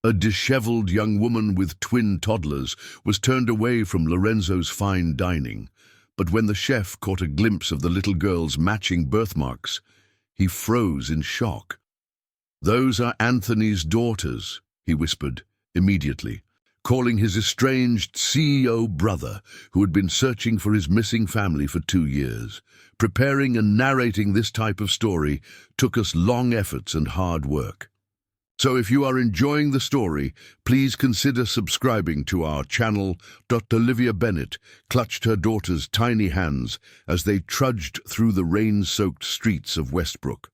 A disheveled young woman with twin toddlers was turned away from Lorenzo's fine dining, but when the chef caught a glimpse of the little girl's matching birthmarks, he froze in shock. "Those are Anthony's daughters," he whispered immediately, calling his estranged CEO brother, who had been searching for his missing family for 2 years. Preparing and narrating this type of story took us long efforts and hard work. So if you are enjoying the story, please consider subscribing to our channel. Olivia Bennet clutched her daughter's tiny hands as they trudged through the rain-soaked streets of Westbrook.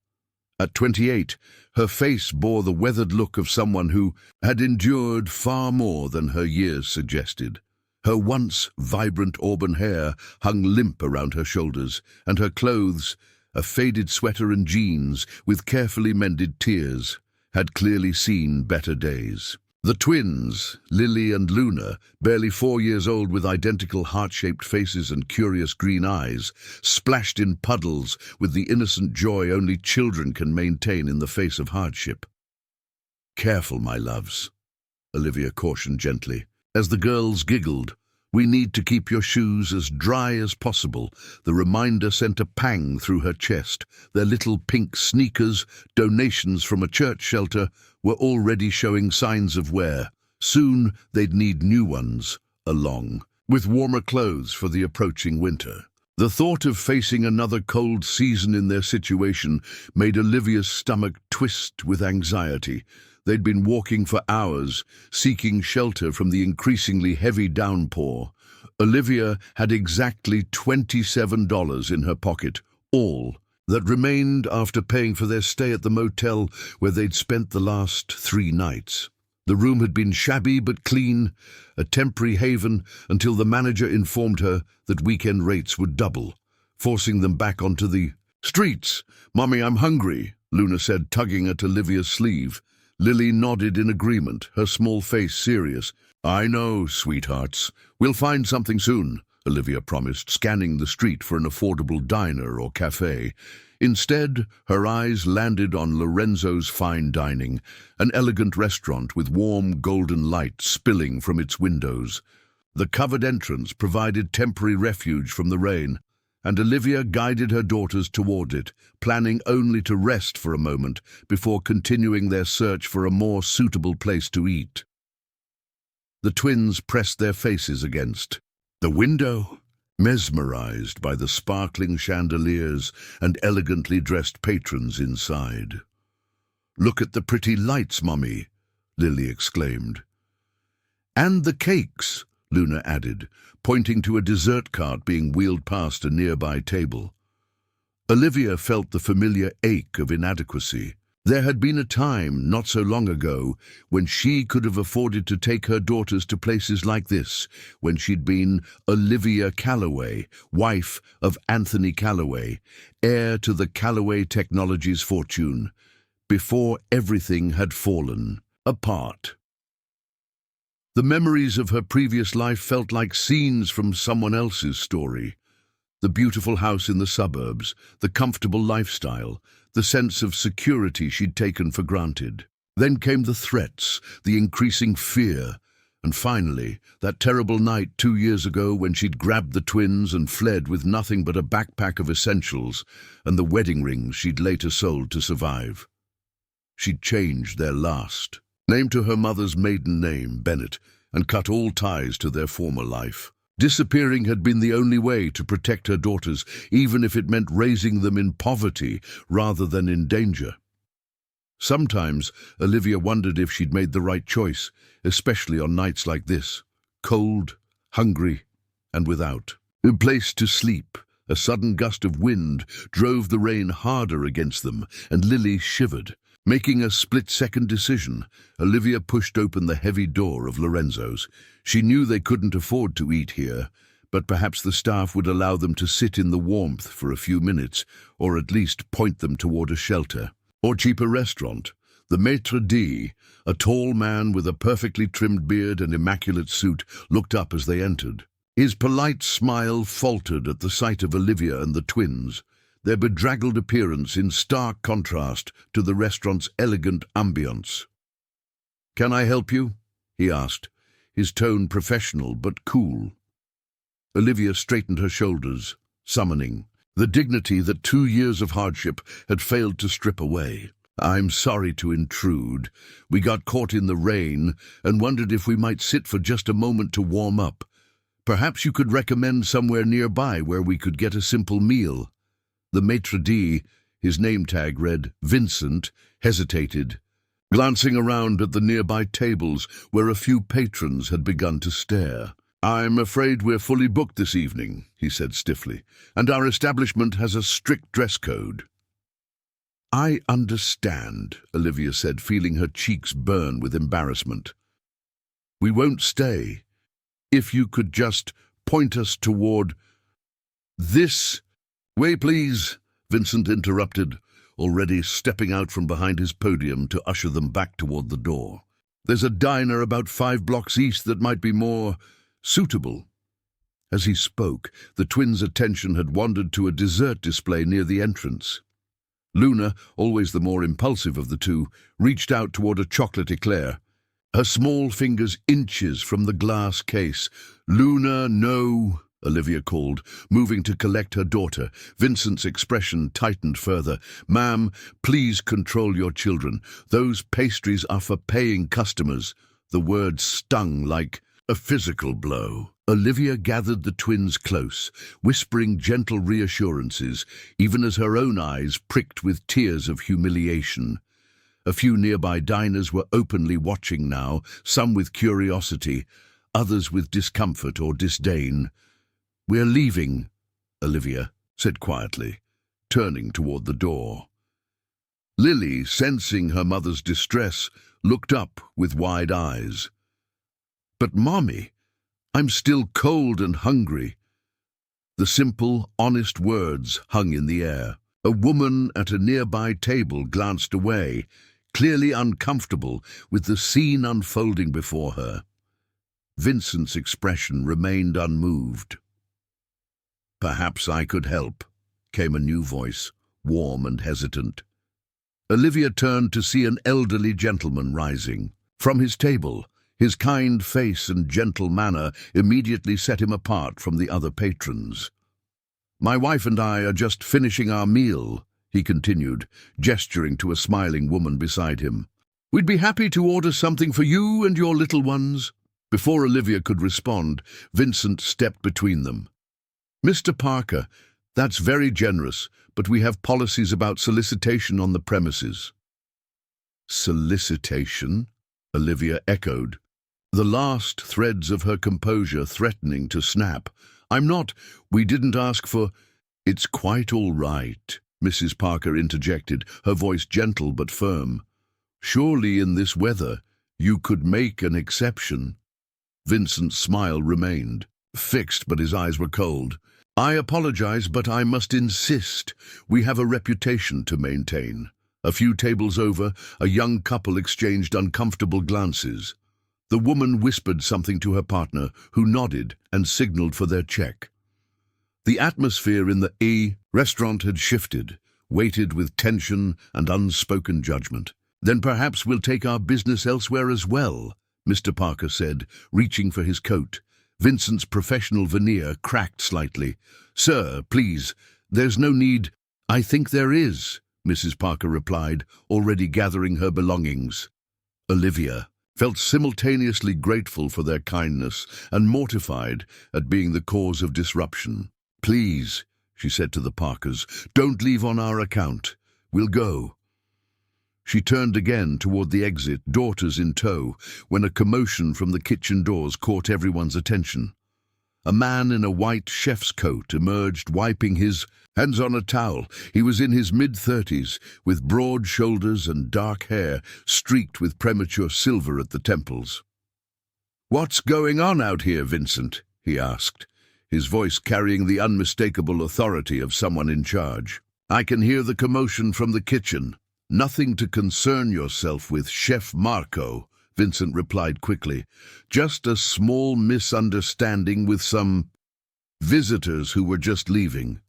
At 28, her face bore the weathered look of someone who had endured far more than her years suggested. Her once vibrant auburn hair hung limp around her shoulders, and her clothes, a faded sweater and jeans with carefully mended tears, had clearly seen better days. The twins, Lily and Luna, barely 4 years old with identical heart-shaped faces and curious green eyes, splashed in puddles with the innocent joy only children can maintain in the face of hardship. "Careful, my loves," Olivia cautioned gently. As the girls giggled, "We need to keep your shoes as dry as possible." The reminder sent a pang through her chest. Their little pink sneakers, donations from a church shelter, were already showing signs of wear. Soon they'd need new ones, along with warmer clothes for the approaching winter. The thought of facing another cold season in their situation made Olivia's stomach twist with anxiety. They'd been walking for hours, seeking shelter from the increasingly heavy downpour. Olivia had exactly $27 in her pocket, all that remained after paying for their stay at the motel where they'd spent the last 3 nights. The room had been shabby but clean, a temporary haven until the manager informed her that weekend rates would double, forcing them back onto the streets. "Mommy, I'm hungry," Luna said, tugging at Olivia's sleeve. Lily nodded in agreement, her small face serious. "I know, sweethearts. We'll find something soon," Olivia promised, scanning the street for an affordable diner or cafe. Instead, her eyes landed on Lorenzo's fine dining, an elegant restaurant with warm golden light spilling from its windows. The covered entrance provided temporary refuge from the rain, and Olivia guided her daughters toward it, planning only to rest for a moment before continuing their search for a more suitable place to eat. The twins pressed their faces against the window, mesmerized by the sparkling chandeliers and elegantly dressed patrons inside. "Look at the pretty lights, Mummy," Lily exclaimed. "And the cakes," Luna added, pointing to a dessert cart being wheeled past a nearby table. Olivia felt the familiar ache of inadequacy. There had been a time, not so long ago, when she could have afforded to take her daughters to places like this, when she'd been Olivia Calloway, wife of Anthony Calloway, heir to the Calloway Technologies fortune, before everything had fallen apart. The memories of her previous life felt like scenes from someone else's story. The beautiful house in the suburbs, the comfortable lifestyle, the sense of security she'd taken for granted. Then came the threats, the increasing fear, and finally, that terrible night 2 years ago when she'd grabbed the twins and fled with nothing but a backpack of essentials and the wedding rings she'd later sold to survive. She'd changed their last name to her mother's maiden name, Bennet, and cut all ties to their former life. Disappearing had been the only way to protect her daughters, even if it meant raising them in poverty rather than in danger. Sometimes Olivia wondered if she'd made the right choice, especially on nights like this, cold, hungry, and without a place to sleep. A sudden gust of wind drove the rain harder against them, and Lily shivered. Making a split-second decision, Olivia pushed open the heavy door of Lorenzo's. She knew they couldn't afford to eat here, but perhaps the staff would allow them to sit in the warmth for a few minutes, or at least point them toward a shelter or cheaper restaurant. The maitre d', a tall man with a perfectly trimmed beard and immaculate suit, looked up as they entered. His polite smile faltered at the sight of Olivia and the twins, their bedraggled appearance in stark contrast to the restaurant's elegant ambience. "Can I help you?" he asked, his tone professional but cool. Olivia straightened her shoulders, summoning the dignity that 2 years of hardship had failed to strip away. "I'm sorry to intrude. We got caught in the rain and wondered if we might sit for just a moment to warm up. Perhaps you could recommend somewhere nearby where we could get a simple meal." The maitre d', his name tag read Vincent, hesitated, glancing around at the nearby tables where a few patrons had begun to stare. "I'm afraid we're fully booked this evening," he said stiffly, "and our establishment has a strict dress code." "I understand," Olivia said, feeling her cheeks burn with embarrassment. "We won't stay. If you could just point us toward this way, please," Vincent interrupted, already stepping out from behind his podium to usher them back toward the door. "There's a diner about 5 blocks east that might be more suitable." As he spoke, the twins' attention had wandered to a dessert display near the entrance. Luna, always the more impulsive of the two, reached out toward a chocolate eclair, her small fingers inches from the glass case. "Luna, no," Olivia called, moving to collect her daughter. Vincent's expression tightened further. "Ma'am, please control your children. Those pastries are for paying customers." The word stung like a physical blow. Olivia gathered the twins close, whispering gentle reassurances, even as her own eyes pricked with tears of humiliation. A few nearby diners were openly watching now, some with curiosity, others with discomfort or disdain. "We're leaving," Olivia said quietly, turning toward the door. Lily, sensing her mother's distress, looked up with wide eyes. "But, Mommy, I'm still cold and hungry." The simple, honest words hung in the air. A woman at a nearby table glanced away, clearly uncomfortable with the scene unfolding before her. Vincent's expression remained unmoved. "Perhaps I could help," came a new voice, warm and hesitant. Olivia turned to see an elderly gentleman rising. From his table, his kind face and gentle manner immediately set him apart from the other patrons. "My wife and I are just finishing our meal," he continued, gesturing to a smiling woman beside him. "We'd be happy to order something for you and your little ones." Before Olivia could respond, Vincent stepped between them. "Mr. Parker, that's very generous, but we have policies about solicitation on the premises." "Solicitation?" Olivia echoed, the last threads of her composure threatening to snap. We didn't ask for—" "It's quite all right," Mrs. Parker interjected, her voice gentle but firm. "Surely in this weather you could make an exception." Vincent's smile remained, fixed, but his eyes were cold. "I apologize, but I must insist. We have a reputation to maintain." A few tables over, a young couple exchanged uncomfortable glances. The woman whispered something to her partner, who nodded and signaled for their check. The atmosphere in the restaurant had shifted, weighted with tension and unspoken judgment. "Then perhaps we'll take our business elsewhere as well," Mr. Parker said, reaching for his coat. Vincent's professional veneer cracked slightly. "Sir, please, there's no need." "I think there is," Mrs. Parker replied, already gathering her belongings. Olivia felt simultaneously grateful for their kindness and mortified at being the cause of disruption. "Please," she said to the Parkers, "don't leave on our account. We'll go." She turned again toward the exit, daughters in tow, when a commotion from the kitchen doors caught everyone's attention. A man in a white chef's coat emerged, wiping his hands on a towel. He was in his mid-30s, with broad shoulders and dark hair streaked with premature silver at the temples. "What's going on out here, Vincent?" he asked, his voice carrying the unmistakable authority of someone in charge. "I can hear the commotion from the kitchen." "Nothing to concern yourself with, Chef Marco," Vincent replied quickly. "Just a small misunderstanding with some visitors who were just leaving."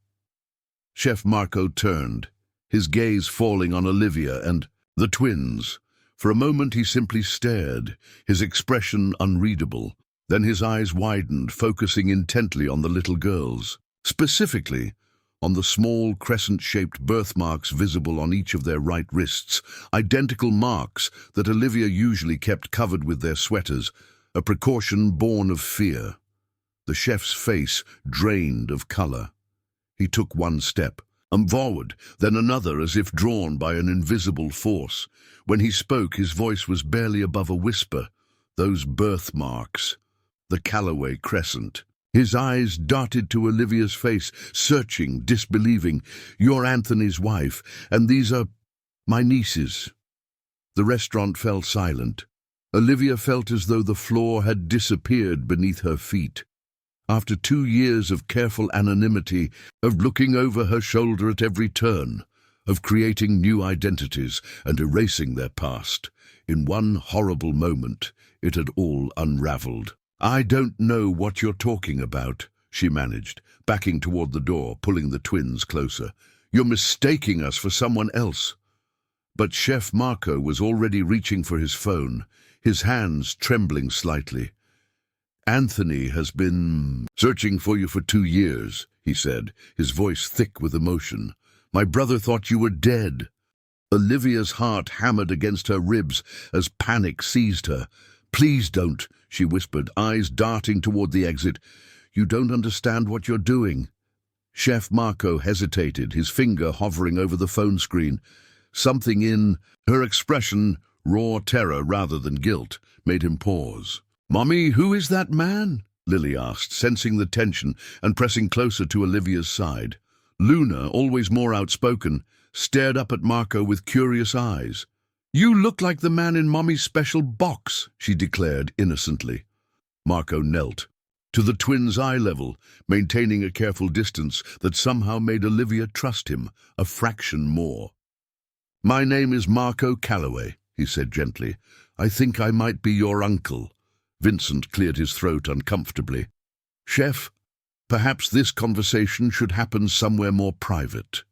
Chef Marco turned, his gaze falling on Olivia and the twins, For a moment he simply stared, his expression unreadable. Then his eyes widened, focusing intently on the little girls. Specifically, on the small crescent-shaped birthmarks visible on each of their right wrists, identical marks that Olivia usually kept covered with their sweaters, a precaution born of fear. The chef's face drained of color. He took one step, forward, then another as if drawn by an invisible force. When he spoke, his voice was barely above a whisper. Those birthmarks, the Calloway crescent. His eyes darted to Olivia's face, searching, disbelieving. "You're Anthony's wife, and these are my nieces." The restaurant fell silent. Olivia felt as though the floor had disappeared beneath her feet. After 2 years of careful anonymity, of looking over her shoulder at every turn, of creating new identities and erasing their past, in one horrible moment, it had all unraveled. "I don't know what you're talking about," she managed, backing toward the door, pulling the twins closer. "You're mistaking us for someone else." But Chef Marco was already reaching for his phone, his hands trembling slightly. "Anthony has been searching for you for 2 years, he said, his voice thick with emotion. "My brother thought you were dead." Olivia's heart hammered against her ribs as panic seized her. "Please don't," she whispered, eyes darting toward the exit. "You don't understand what you're doing." Chef Marco hesitated, his finger hovering over the phone screen. Something in her expression, raw terror rather than guilt, made him pause. "Mommy, who is that man?" Lily asked, sensing the tension and pressing closer to Olivia's side. Luna, always more outspoken, stared up at Marco with curious eyes. "You look like the man in Mommy's special box," she declared innocently. Marco knelt, to the twins' eye level, maintaining a careful distance that somehow made Olivia trust him a fraction more. "My name is Marco Calloway," he said gently. "I think I might be your uncle." Vincent cleared his throat uncomfortably. "Chef, perhaps this conversation should happen somewhere more private."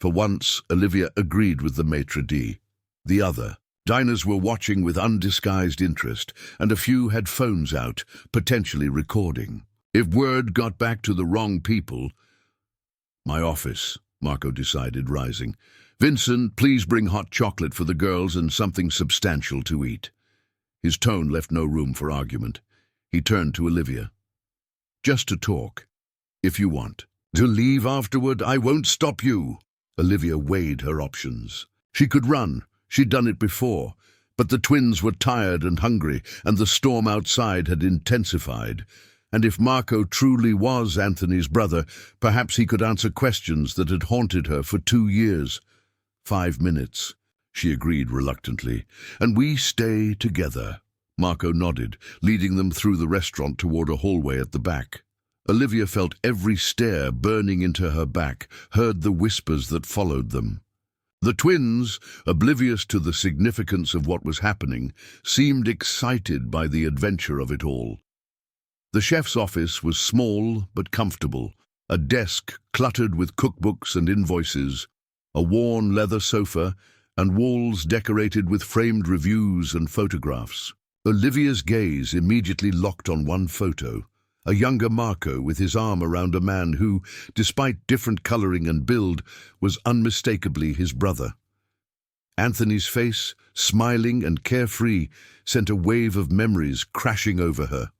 For once, Olivia agreed with the maitre d'. The other. Diners were watching with undisguised interest, and a few had phones out, potentially recording. If word got back to the wrong people... "My office," Marco decided, rising. "Vincent, please bring hot chocolate for the girls and something substantial to eat." His tone left no room for argument. He turned to Olivia. "Just to talk, if you want. To leave afterward, I won't stop you." Olivia weighed her options. She could run. She'd done it before. But the twins were tired and hungry, and the storm outside had intensified. And if Marco truly was Anthony's brother, perhaps he could answer questions that had haunted her for 2 years. 5 minutes. She agreed reluctantly. "And we stay together." Marco nodded, leading them through the restaurant toward a hallway at the back. Olivia felt every stare burning into her back, heard the whispers that followed them. The twins, oblivious to the significance of what was happening, seemed excited by the adventure of it all. The chef's office was small but comfortable, a desk cluttered with cookbooks and invoices, a worn leather sofa, and walls decorated with framed reviews and photographs. Olivia's gaze immediately locked on one photo, a younger Marco with his arm around a man who, despite different coloring and build, was unmistakably his brother. Anthony's face, smiling and carefree, sent a wave of memories crashing over her.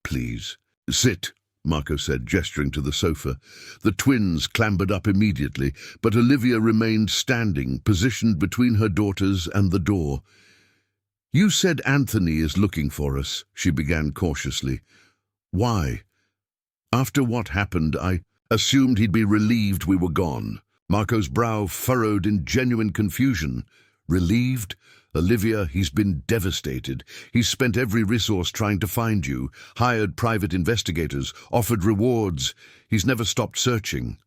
"Please, sit," Marco said, gesturing to the sofa. The twins clambered up immediately, but Olivia remained standing, positioned between her daughters and the door. "You said Anthony is looking for us," she began cautiously. "Why?" "After what happened, I assumed he'd be relieved we were gone." Marco's brow furrowed in genuine confusion. "Relieved? Olivia, he's been devastated. He's spent every resource trying to find you, hired private investigators, offered rewards. He's never stopped searching."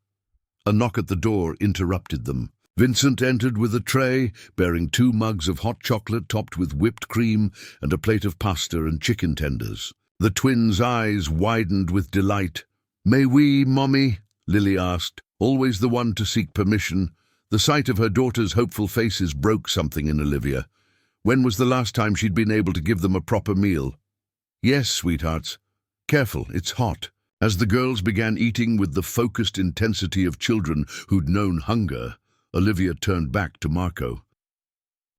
A knock at the door interrupted them. Vincent entered with a tray, bearing 2 mugs of hot chocolate topped with whipped cream and a plate of pasta and chicken tenders. The twins' eyes widened with delight. "May we, Mommy?" Lily asked, always the one to seek permission. The sight of her daughter's hopeful faces broke something in Olivia. When was the last time she'd been able to give them a proper meal? Yes, sweethearts. Careful, it's hot. As the girls began eating with the focused intensity of children who'd known hunger, Olivia turned back to Marco.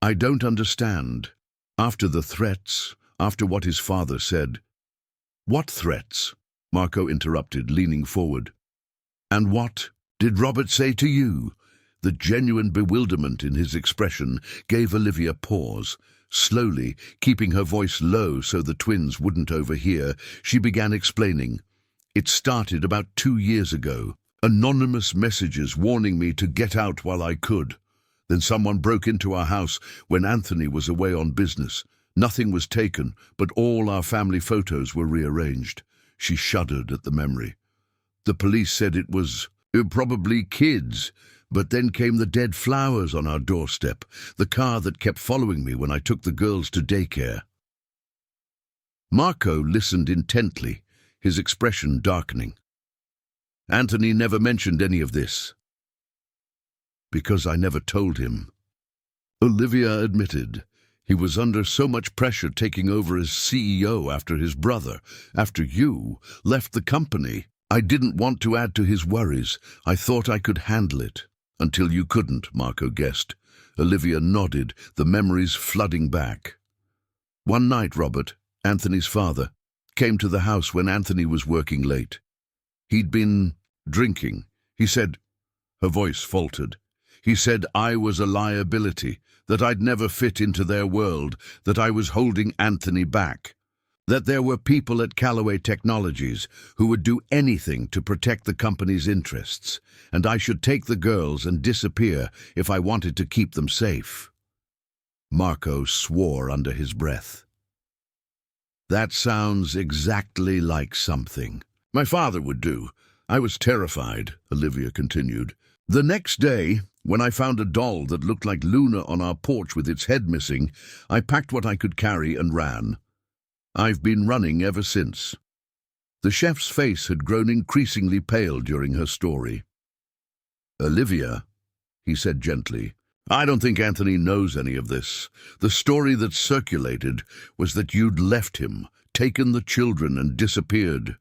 I don't understand. After the threats, after what his father said. What threats? Marco interrupted, leaning forward. And what did Robert say to you? The genuine bewilderment in his expression gave Olivia pause. Slowly, keeping her voice low so the twins wouldn't overhear, she began explaining. It started about 2 years ago. Anonymous messages warning me to get out while I could. Then someone broke into our house when Anthony was away on business. Nothing was taken, but all our family photos were rearranged. She shuddered at the memory. The police said it was probably kids, but then came the dead flowers on our doorstep, the car that kept following me when I took the girls to daycare. Marco listened intently, his expression darkening. Anthony never mentioned any of this. Because I never told him. Olivia admitted. He was under so much pressure taking over as CEO after his brother, after you, left the company. I didn't want to add to his worries. I thought I could handle it. Until you couldn't, Marco guessed. Olivia nodded, the memories flooding back. One night, Robert, Anthony's father, came to the house when Anthony was working late. He'd been drinking. He said, her voice faltered. He said I was a liability, that I'd never fit into their world, that I was holding Anthony back, that there were people at Callaway Technologies who would do anything to protect the company's interests, and I should take the girls and disappear if I wanted to keep them safe. Marco swore under his breath. That sounds exactly like something my father would do. I was terrified, Olivia continued. The next day, when I found a doll that looked like Luna on our porch with its head missing, I packed what I could carry and ran. I've been running ever since. The chef's face had grown increasingly pale during her story. Olivia, he said gently, I don't think Anthony knows any of this. The story that circulated was that you'd left him, taken the children and disappeared.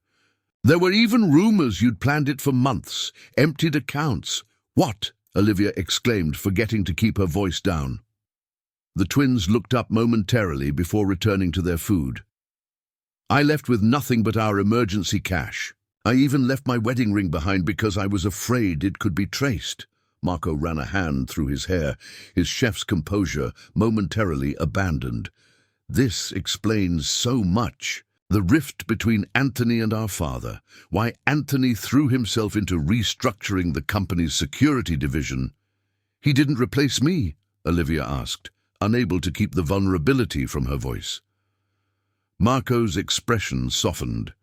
There were even rumors you'd planned it for months, emptied accounts. What? Olivia exclaimed, forgetting to keep her voice down. The twins looked up momentarily before returning to their food. I left with nothing but our emergency cash. I even left my wedding ring behind because I was afraid it could be traced. Marco ran a hand through his hair, his chef's composure momentarily abandoned. This explains so much. The rift between Anthony and our father, why Anthony threw himself into restructuring the company's security division. He didn't replace me, Olivia asked, unable to keep the vulnerability from her voice. Marco's expression softened.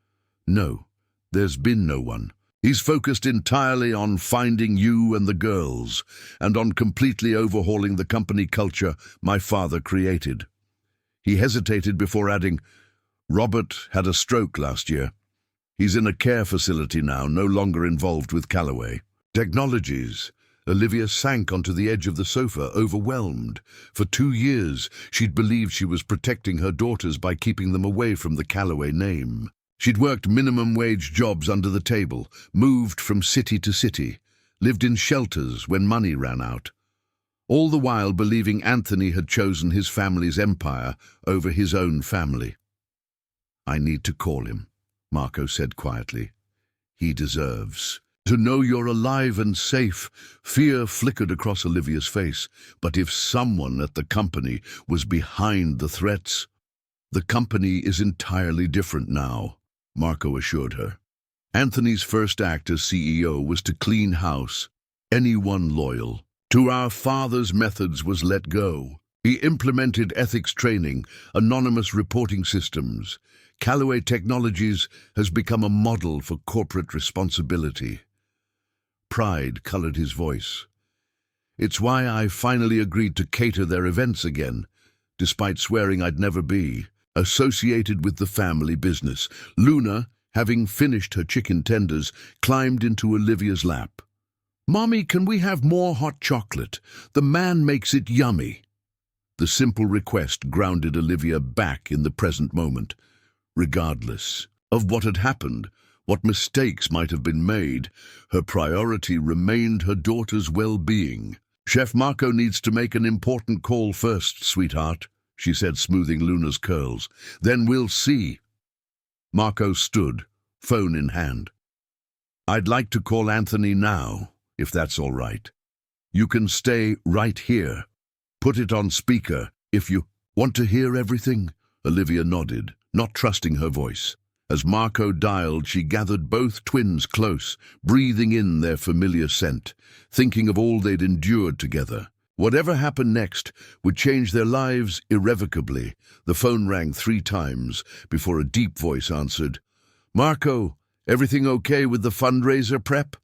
No, there's been no one. He's focused entirely on finding you and the girls, and on completely overhauling the company culture my father created. He hesitated before adding, Robert had a stroke last year. He's in a care facility now, no longer involved with Callaway Technologies. Olivia sank onto the edge of the sofa, overwhelmed. For 2 years, she'd believed she was protecting her daughters by keeping them away from the Callaway name. She'd worked minimum-wage jobs under the table, moved from city to city, lived in shelters when money ran out. All the while believing Anthony had chosen his family's empire over his own family. I need to call him, Marco said quietly. He deserves to know you're alive and safe. Fear flickered across Olivia's face, but if someone at the company was behind the threats, the company is entirely different now, Marco assured her. Anthony's first act as CEO was to clean house. Anyone loyal to our father's methods was let go. He implemented ethics training, anonymous reporting systems. Callaway Technologies has become a model for corporate responsibility. Pride colored his voice. It's why I finally agreed to cater their events again, despite swearing I'd never be associated with the family business. Luna, having finished her chicken tenders, climbed into Olivia's lap. Mommy, can we have more hot chocolate? The man makes it yummy. The simple request grounded Olivia back in the present moment. Regardless of what had happened, what mistakes might have been made, her priority remained her daughter's well-being. "Chef Marco needs to make an important call first, sweetheart," she said, smoothing Luna's curls. "Then we'll see." Marco stood, phone in hand. "I'd like to call Anthony now, if that's all right. You can stay right here. Put it on speaker if you want to hear everything." Olivia nodded, not trusting her voice. As Marco dialed, she gathered both twins close, breathing in their familiar scent, thinking of all they'd endured together. Whatever happened next would change their lives irrevocably. The phone rang 3 times before a deep voice answered. "Marco, everything okay with the fundraiser prep?"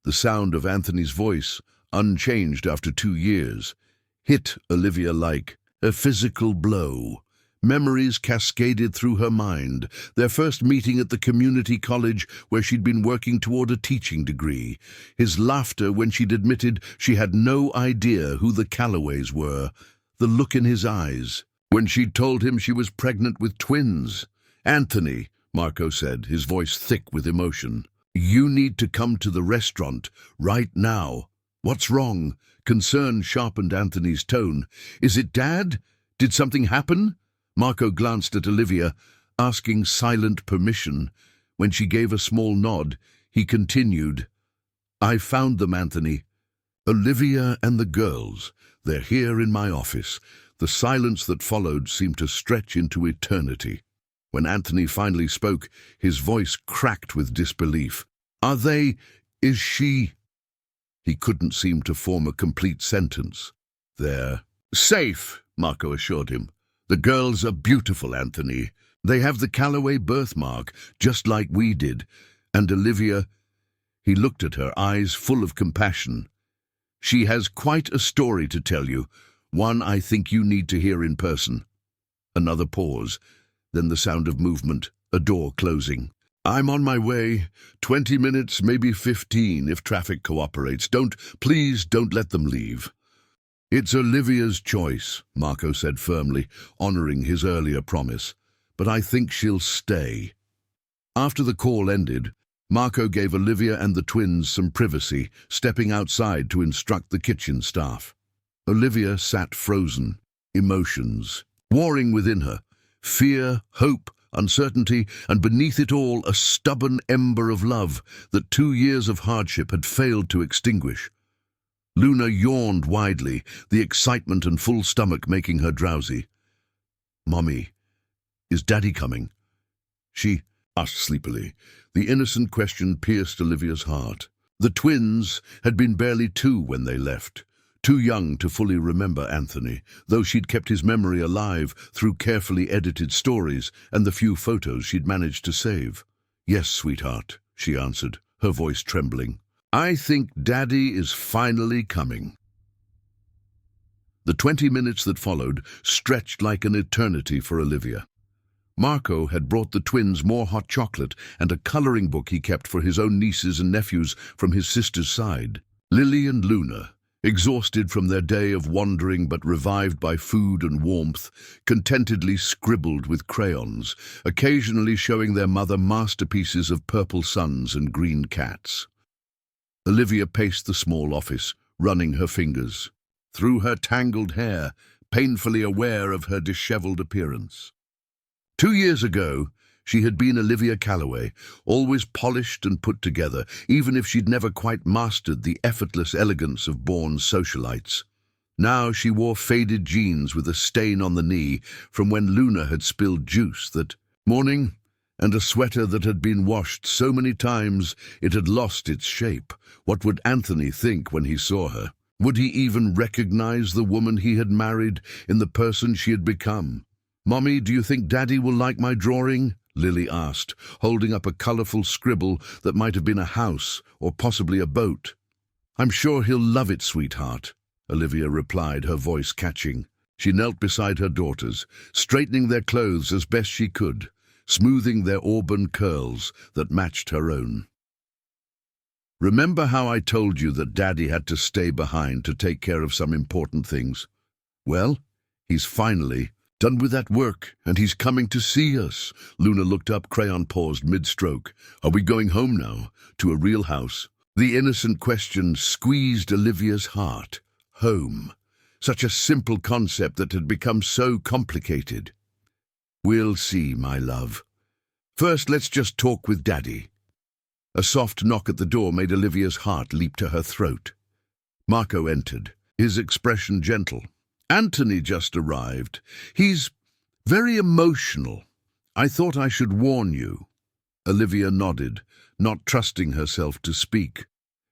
The sound of Anthony's voice, unchanged after 2 years, hit Olivia like a physical blow. Memories cascaded through her mind, their first meeting at the community college where she'd been working toward a teaching degree, his laughter when she'd admitted she had no idea who the Callaways were, the look in his eyes when she'd told him she was pregnant with twins. "Anthony," Marco said, his voice thick with emotion, "you need to come to the restaurant right now." "What's wrong?" Concern sharpened Anthony's tone. "Is it Dad? Did something happen?" Marco glanced at Olivia, asking silent permission. When she gave a small nod, he continued, "I found them, Anthony. Olivia and the girls. They're here in my office." The silence that followed seemed to stretch into eternity. When Anthony finally spoke, his voice cracked with disbelief. Is she?" He couldn't seem to form a complete sentence. "They're safe," Marco assured him. "The girls are beautiful, Anthony. They have the Callaway birthmark, just like we did. And Olivia," he looked at her, eyes full of compassion, "she has quite a story to tell you, one I think you need to hear in person." Another pause, then the sound of movement, a door closing. "I'm on my way. 20 minutes, maybe 15, if traffic cooperates. Please don't let them leave." "It's Olivia's choice," Marco said firmly, honoring his earlier promise. "But I think she'll stay." After the call ended, Marco gave Olivia and the twins some privacy, stepping outside to instruct the kitchen staff. Olivia sat frozen, emotions warring within her. Fear, hope, uncertainty, and beneath it all a stubborn ember of love that 2 years of hardship had failed to extinguish. Luna yawned widely, the excitement and full stomach making her drowsy. "Mommy, is Daddy coming?" she asked sleepily. The innocent question pierced Olivia's heart. The twins had been barely 2 when they left, too young to fully remember Anthony, though she'd kept his memory alive through carefully edited stories and the few photos she'd managed to save. "Yes, sweetheart," she answered, her voice trembling. "I think Daddy is finally coming." The 20 minutes that followed stretched like an eternity for Olivia. Marco had brought the twins more hot chocolate and a coloring book he kept for his own nieces and nephews from his sister's side. Lily and Luna, exhausted from their day of wandering but revived by food and warmth, contentedly scribbled with crayons, occasionally showing their mother masterpieces of purple suns and green cats. Olivia paced the small office, running her fingers through her tangled hair, painfully aware of her disheveled appearance. 2 years ago, she had been Olivia Callaway, always polished and put together, even if she'd never quite mastered the effortless elegance of born socialites. Now she wore faded jeans with a stain on the knee from when Luna had spilled juice that morning, and a sweater that had been washed so many times it had lost its shape. What would Anthony think when he saw her? Would he even recognize the woman he had married in the person she had become? "Mommy, do you think Daddy will like my drawing?" Lily asked, holding up a colorful scribble that might have been a house or possibly a boat. "I'm sure he'll love it, sweetheart," Olivia replied, her voice catching. She knelt beside her daughters, straightening their clothes as best she could, smoothing their auburn curls that matched her own. "Remember how I told you that Daddy had to stay behind to take care of some important things? Well, He's finally done with that work, and he's coming to see us. Luna looked up, crayon paused mid-stroke. Are we going home now? To a real house? The innocent question squeezed Olivia's heart. Home. Such a simple concept that had become so complicated. We'll see, my love. First, let's just talk with Daddy. A soft knock at the door made Olivia's heart leap to her throat. Marco entered, his expression gentle. Anthony just arrived. He's very emotional. I thought I should warn you. Olivia nodded, not trusting herself to speak.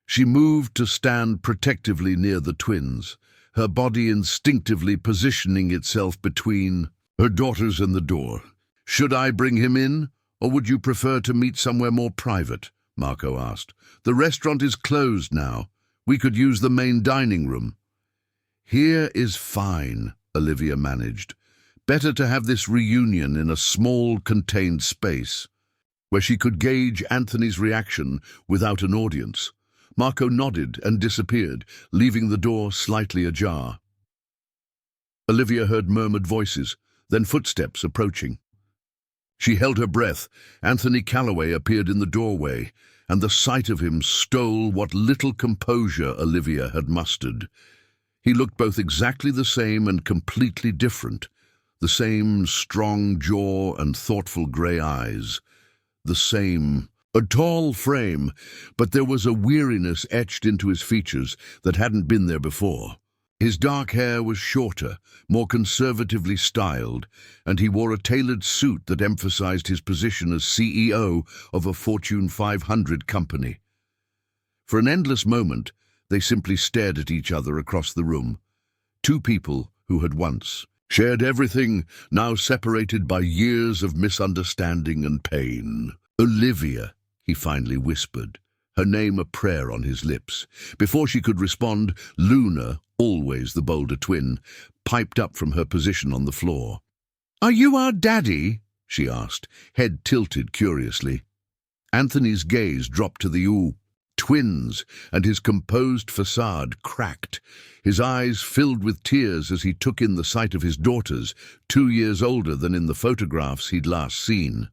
She moved to stand protectively near the twins, her body instinctively positioning itself between her daughters and the door. Should I bring him in, or would you prefer to meet somewhere more private? Marco asked. The restaurant is closed now. We could use the main dining room. Here is fine, Olivia managed. Better to have this reunion in a small, contained space, where she could gauge Anthony's reaction without an audience. Marco nodded and disappeared, leaving the door slightly ajar. Olivia heard murmured voices, then footsteps approaching. She held her breath. Anthony Calloway appeared in the doorway, and the sight of him stole what little composure Olivia had mustered. He looked both exactly the same and completely different. The same strong jaw and thoughtful grey eyes. The same, a tall frame, but there was a weariness etched into his features that hadn't been there before. His dark hair was shorter, more conservatively styled, and he wore a tailored suit that emphasized his position as CEO of a Fortune 500 company. For an endless moment, they simply stared at each other across the room. Two people who had once shared everything, now separated by years of misunderstanding and pain. Olivia, he finally whispered, her name a prayer on his lips. Before she could respond, Luna, always the bolder twin, piped up from her position on the floor. Are you our daddy? She asked, head tilted curiously. Anthony's gaze dropped to the twins, and his composed facade cracked. His eyes filled with tears as he took in the sight of his daughters, 2 years older than in the photographs he'd last seen.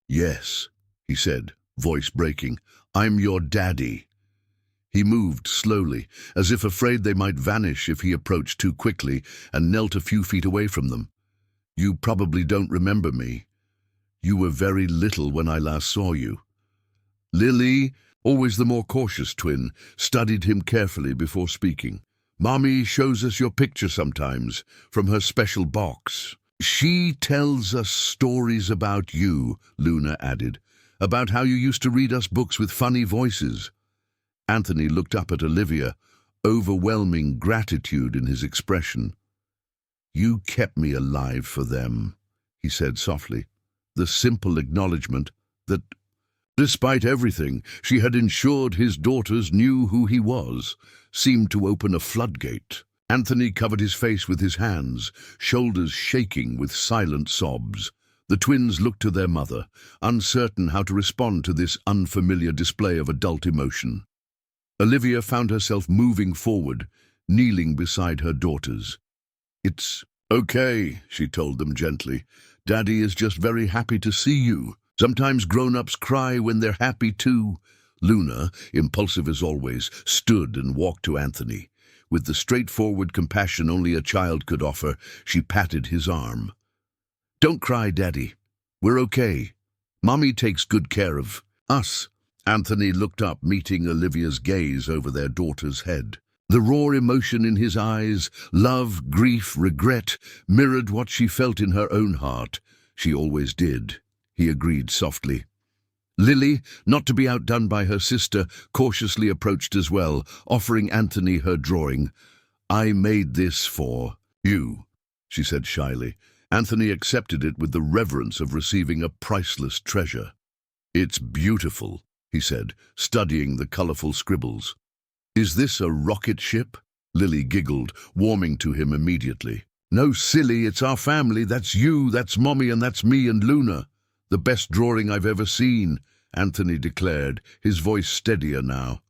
Yes, he said, voice breaking, I'm your daddy. He moved slowly, as if afraid they might vanish if he approached too quickly, and knelt a few feet away from them. You probably don't remember me. You were very little when I last saw you. Lily, always the more cautious twin, studied him carefully before speaking. Mommy shows us your picture sometimes, from her special box. She tells us stories about you, Luna added, about how you used to read us books with funny voices. Anthony looked up at Olivia, overwhelming gratitude in his expression. You kept me alive for them, he said softly, the simple acknowledgement that, despite everything, she had ensured his daughters knew who he was, seemed to open a floodgate. Anthony covered his face with his hands, shoulders shaking with silent sobs. The twins looked to their mother, uncertain how to respond to this unfamiliar display of adult emotion. Olivia found herself moving forward, kneeling beside her daughters. It's okay, she told them gently. Daddy is just very happy to see you. Sometimes grown-ups cry when they're happy too. Luna, impulsive as always, stood and walked to Anthony. With the straightforward compassion only a child could offer, she patted his arm. Don't cry, Daddy. We're okay. Mommy takes good care of us. Anthony looked up, meeting Olivia's gaze over their daughter's head. The raw emotion in his eyes, love, grief, regret, mirrored what she felt in her own heart. She always did, he agreed softly. Lily, not to be outdone by her sister, cautiously approached as well, offering Anthony her drawing. I made this for you, she said shyly. Anthony accepted it with the reverence of receiving a priceless treasure. It's beautiful, he said, studying the colorful scribbles. Is this a rocket ship? Lily giggled, warming to him immediately. No, silly, it's our family. That's you, that's Mommy, and that's me and Luna. The best drawing I've ever seen, Anthony declared, his voice steadier now.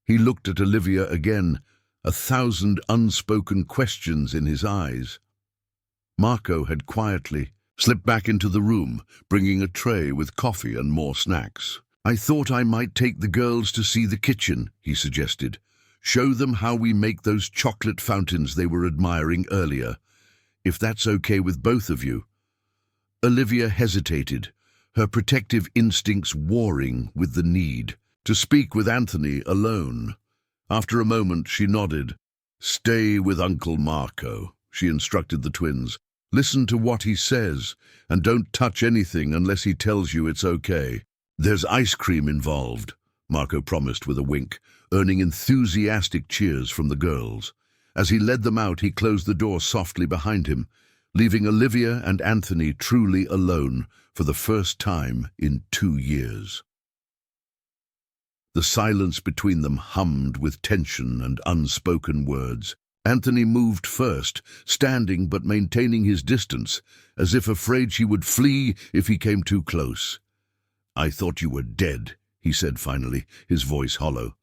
He looked at Olivia again, 1,000 unspoken questions in his eyes. Marco had quietly slipped back into the room, bringing a tray with coffee and more snacks. "I thought I might take the girls to see the kitchen," he suggested. "Show them how we make those chocolate fountains they were admiring earlier, if that's okay with both of you." Olivia hesitated, her protective instincts warring with the need to speak with Anthony alone. After a moment, she nodded. "Stay with Uncle Marco," she instructed the twins. "Listen to what he says, and don't touch anything unless he tells you it's okay." "There's ice cream involved," Marco promised with a wink, earning enthusiastic cheers from the girls. As he led them out, he closed the door softly behind him, leaving Olivia and Anthony truly alone for the first time in 2 years. The silence between them hummed with tension and unspoken words. Anthony moved first, standing but maintaining his distance, as if afraid she would flee if he came too close. "I thought you were dead," he said finally, his voice hollow.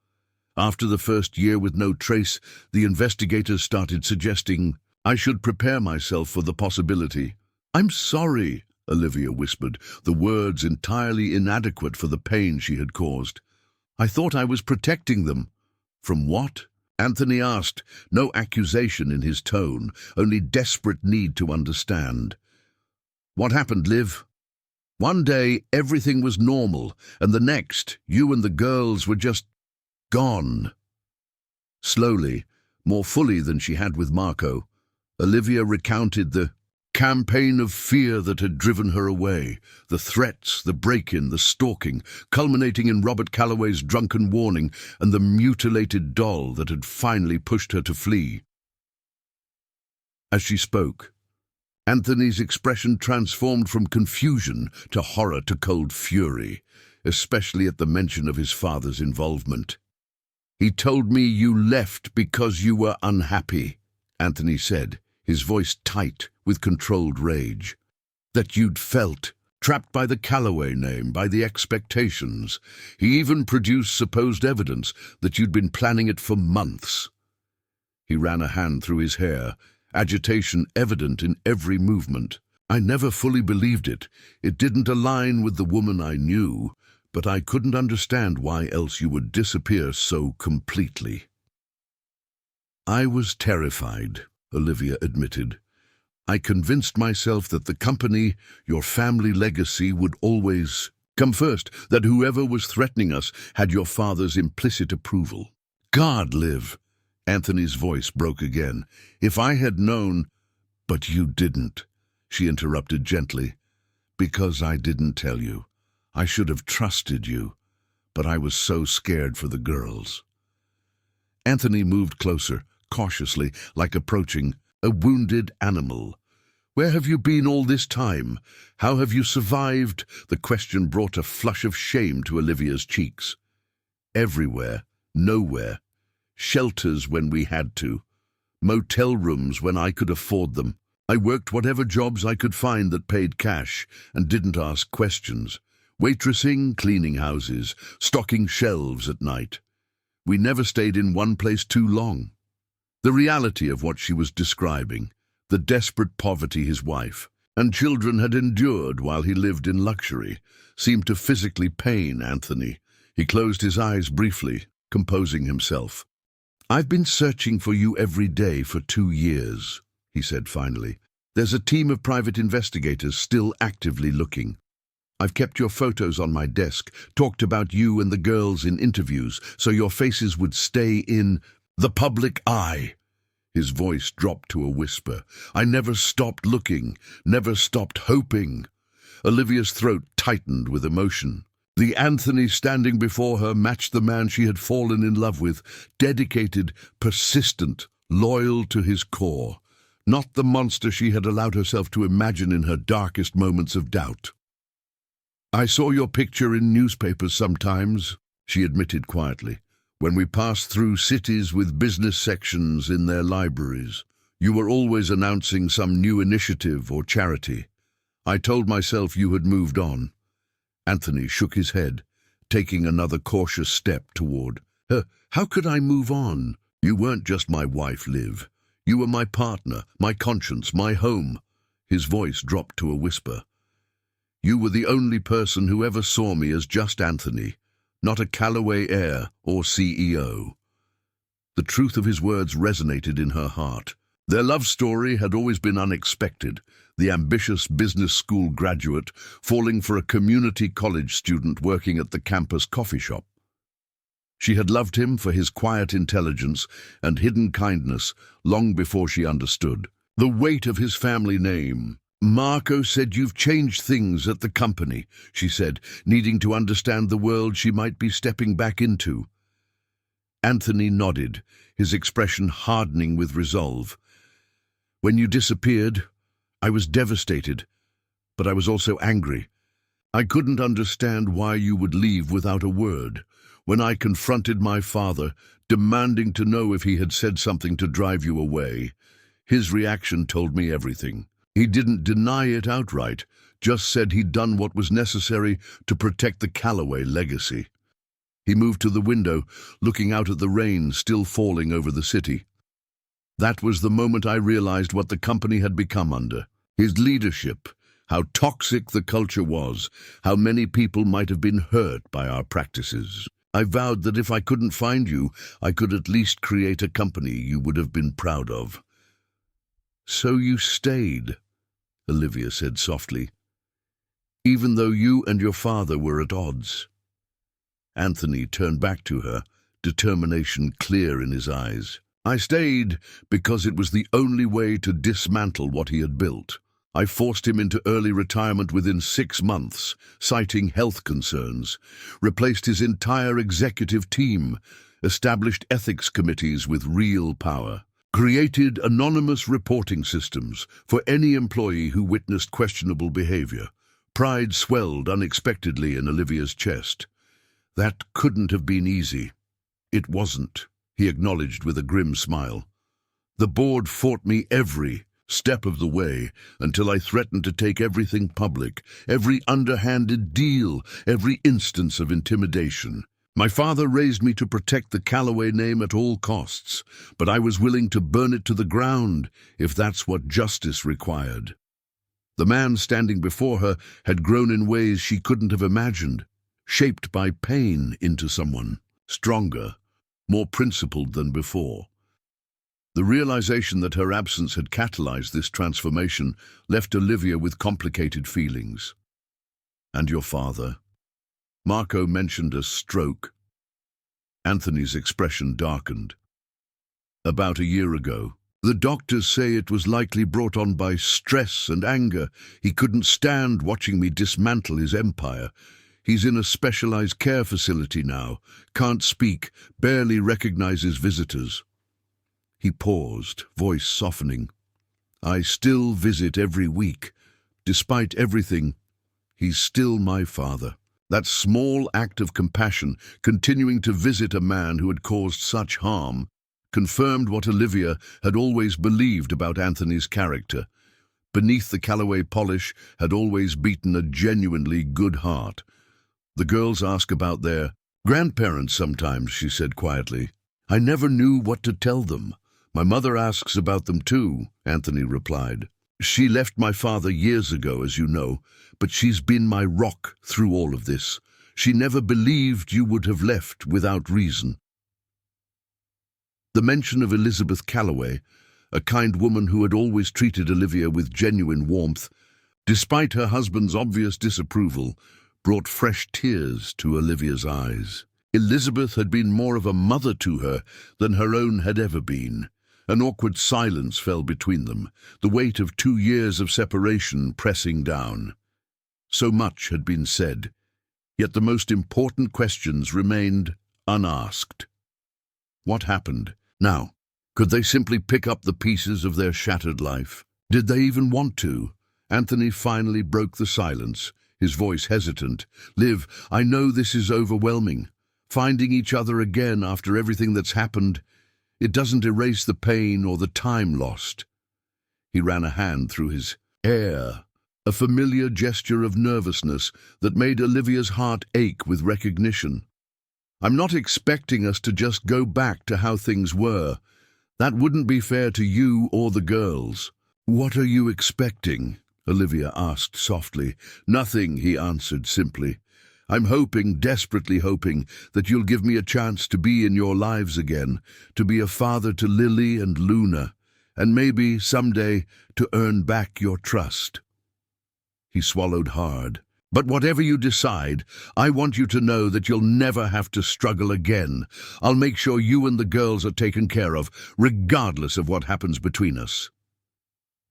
After the first year with no trace, the investigators started suggesting I should prepare myself for the possibility. "I'm sorry," Olivia whispered, the words entirely inadequate for the pain she had caused. "I thought I was protecting them." "From what?" Anthony asked, no accusation in his tone, only desperate need to understand. "What happened, Liv? One day everything was normal, and the next, you and the girls were just gone." Slowly, more fully than she had with Marco, Olivia recounted the campaign of fear that had driven her away, the threats, the break-in, the stalking, culminating in Robert Calloway's drunken warning and the mutilated doll that had finally pushed her to flee. As she spoke, Anthony's expression transformed from confusion to horror to cold fury, especially at the mention of his father's involvement. "He told me you left because you were unhappy," Anthony said, his voice tight with controlled rage. "That you'd felt trapped by the Calloway name, by the expectations. He even produced supposed evidence that you'd been planning it for months." He ran a hand through his hair, agitation evident in every movement. "I never fully believed it. It didn't align with the woman I knew, but I couldn't understand why else you would disappear so completely." "I was terrified," Olivia admitted. "I convinced myself that the company, your family legacy, would always come first, that whoever was threatening us had your father's implicit approval." "God, Liv," Anthony's voice broke again. "If I had known—" "But you didn't," she interrupted gently. "Because I didn't tell you. I should have trusted you, but I was so scared for the girls." Anthony moved closer, cautiously, like approaching a wounded animal. "Where have you been all this time? How have you survived?" The question brought a flush of shame to Olivia's cheeks. "Everywhere, nowhere. Shelters when we had to. Motel rooms when I could afford them. I worked whatever jobs I could find that paid cash and didn't ask questions. Waitressing, cleaning houses, stocking shelves at night. We never stayed in one place too long." The reality of what she was describing, the desperate poverty his wife and children had endured while he lived in luxury, seemed to physically pain Anthony. He closed his eyes briefly, composing himself. "I've been searching for you every day for 2 years, he said finally. "There's a team of private investigators still actively looking. I've kept your photos on my desk, talked about you and the girls in interviews, so your faces would stay in the public eye." His voice dropped to a whisper. "I never stopped looking, never stopped hoping." Olivia's throat tightened with emotion. The Anthony standing before her matched the man she had fallen in love with, dedicated, persistent, loyal to his core, not the monster she had allowed herself to imagine in her darkest moments of doubt. "I saw your picture in newspapers sometimes," she admitted quietly. "When we passed through cities with business sections in their libraries, you were always announcing some new initiative or charity. I told myself you had moved on." Anthony shook his head, taking another cautious step toward her. "How could I move on? You weren't just my wife, Liv. You were my partner, my conscience, my home. His voice dropped to a whisper. "You were the only person who ever saw me as just Anthony, not a Callaway heir or CEO." The truth of his words resonated in her heart. Their love story had always been unexpected, the ambitious business school graduate falling for a community college student working at the campus coffee shop. She had loved him for his quiet intelligence and hidden kindness long before she understood the weight of his family name. "Marco said you've changed things at the company," she said, needing to understand the world she might be stepping back into. Anthony nodded, his expression hardening with resolve. "When you disappeared, I was devastated, but I was also angry. I couldn't understand why you would leave without a word. When I confronted my father, demanding to know if he had said something to drive you away, his reaction told me everything. He didn't deny it outright, just said he'd done what was necessary to protect the Callaway legacy." He moved to the window, looking out at the rain still falling over the city. "That was the moment I realized what the company had become under. His leadership, how toxic the culture was, how many people might have been hurt by our practices. I vowed that if I couldn't find you, I could at least create a company you would have been proud of." "So you stayed," Olivia said softly, "even though you and your father were at odds." Anthony turned back to her, determination clear in his eyes. "I stayed because it was the only way to dismantle what he had built. I forced him into early retirement within 6 months, citing health concerns, replaced his entire executive team, established ethics committees with real power, created anonymous reporting systems for any employee who witnessed questionable behavior." Pride swelled unexpectedly in Olivia's chest. "That couldn't have been easy." "It wasn't," he acknowledged with a grim smile. "The board fought me every step of the way until I threatened to take everything public, every underhanded deal, every instance of intimidation. My father raised me to protect the Callaway name at all costs, but I was willing to burn it to the ground if that's what justice required." The man standing before her had grown in ways she couldn't have imagined, shaped by pain into someone stronger, more principled than before. The realization that her absence had catalyzed this transformation left Olivia with complicated feelings. "And your father?" Marco mentioned a stroke. Anthony's expression darkened. "About a year ago. The doctors say it was likely brought on by stress and anger. He couldn't stand watching me dismantle his empire. He's in a specialized care facility now, can't speak, barely recognizes visitors." He paused, voice softening. "I still visit every week. Despite everything, he's still my father." That small act of compassion, continuing to visit a man who had caused such harm, confirmed what Olivia had always believed about Anthony's character. Beneath the Callaway polish had always beaten a genuinely good heart. "The girls ask about their grandparents sometimes," she said quietly. "I never knew what to tell them." "My mother asks about them too," Anthony replied. "She left my father years ago, as you know, but she's been my rock through all of this. She never believed you would have left without reason." The mention of Elizabeth Callaway, a kind woman who had always treated Olivia with genuine warmth, despite her husband's obvious disapproval, brought fresh tears to Olivia's eyes. Elizabeth had been more of a mother to her than her own had ever been. An awkward silence fell between them, the weight of 2 years of separation pressing down. So much had been said, yet the most important questions remained unasked. What happened now? Could they simply pick up the pieces of their shattered life? Did they even want to? Anthony finally broke the silence, his voice hesitant. "Liv, I know this is overwhelming. Finding each other again after everything that's happened, it doesn't erase the pain or the time lost." He ran a hand through his hair, a familiar gesture of nervousness that made Olivia's heart ache with recognition. "I'm not expecting us to just go back to how things were. That wouldn't be fair to you or the girls. "What are you expecting?" Olivia asked softly. "Nothing," he answered simply. "I'm hoping, desperately hoping, that you'll give me a chance to be in your lives again, to be a father to Lily and Luna, and maybe, someday, to earn back your trust." He swallowed hard. "But whatever you decide, I want you to know that you'll never have to struggle again. I'll make sure you and the girls are taken care of, regardless of what happens between us."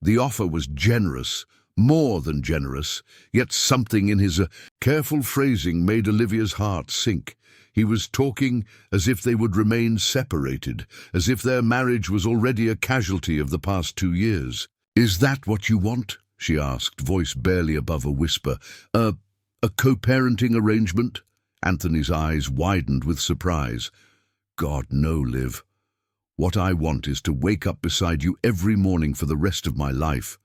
The offer was generous, more than generous, yet something in his careful phrasing made Olivia's heart sink. He was talking as if they would remain separated, as if their marriage was already a casualty of the past 2 years. "Is that what you want?" she asked, voice barely above a whisper. A co-parenting arrangement?" Anthony's eyes widened with surprise. "God, no, Liv. What I want is to wake up beside you every morning for the rest of my life.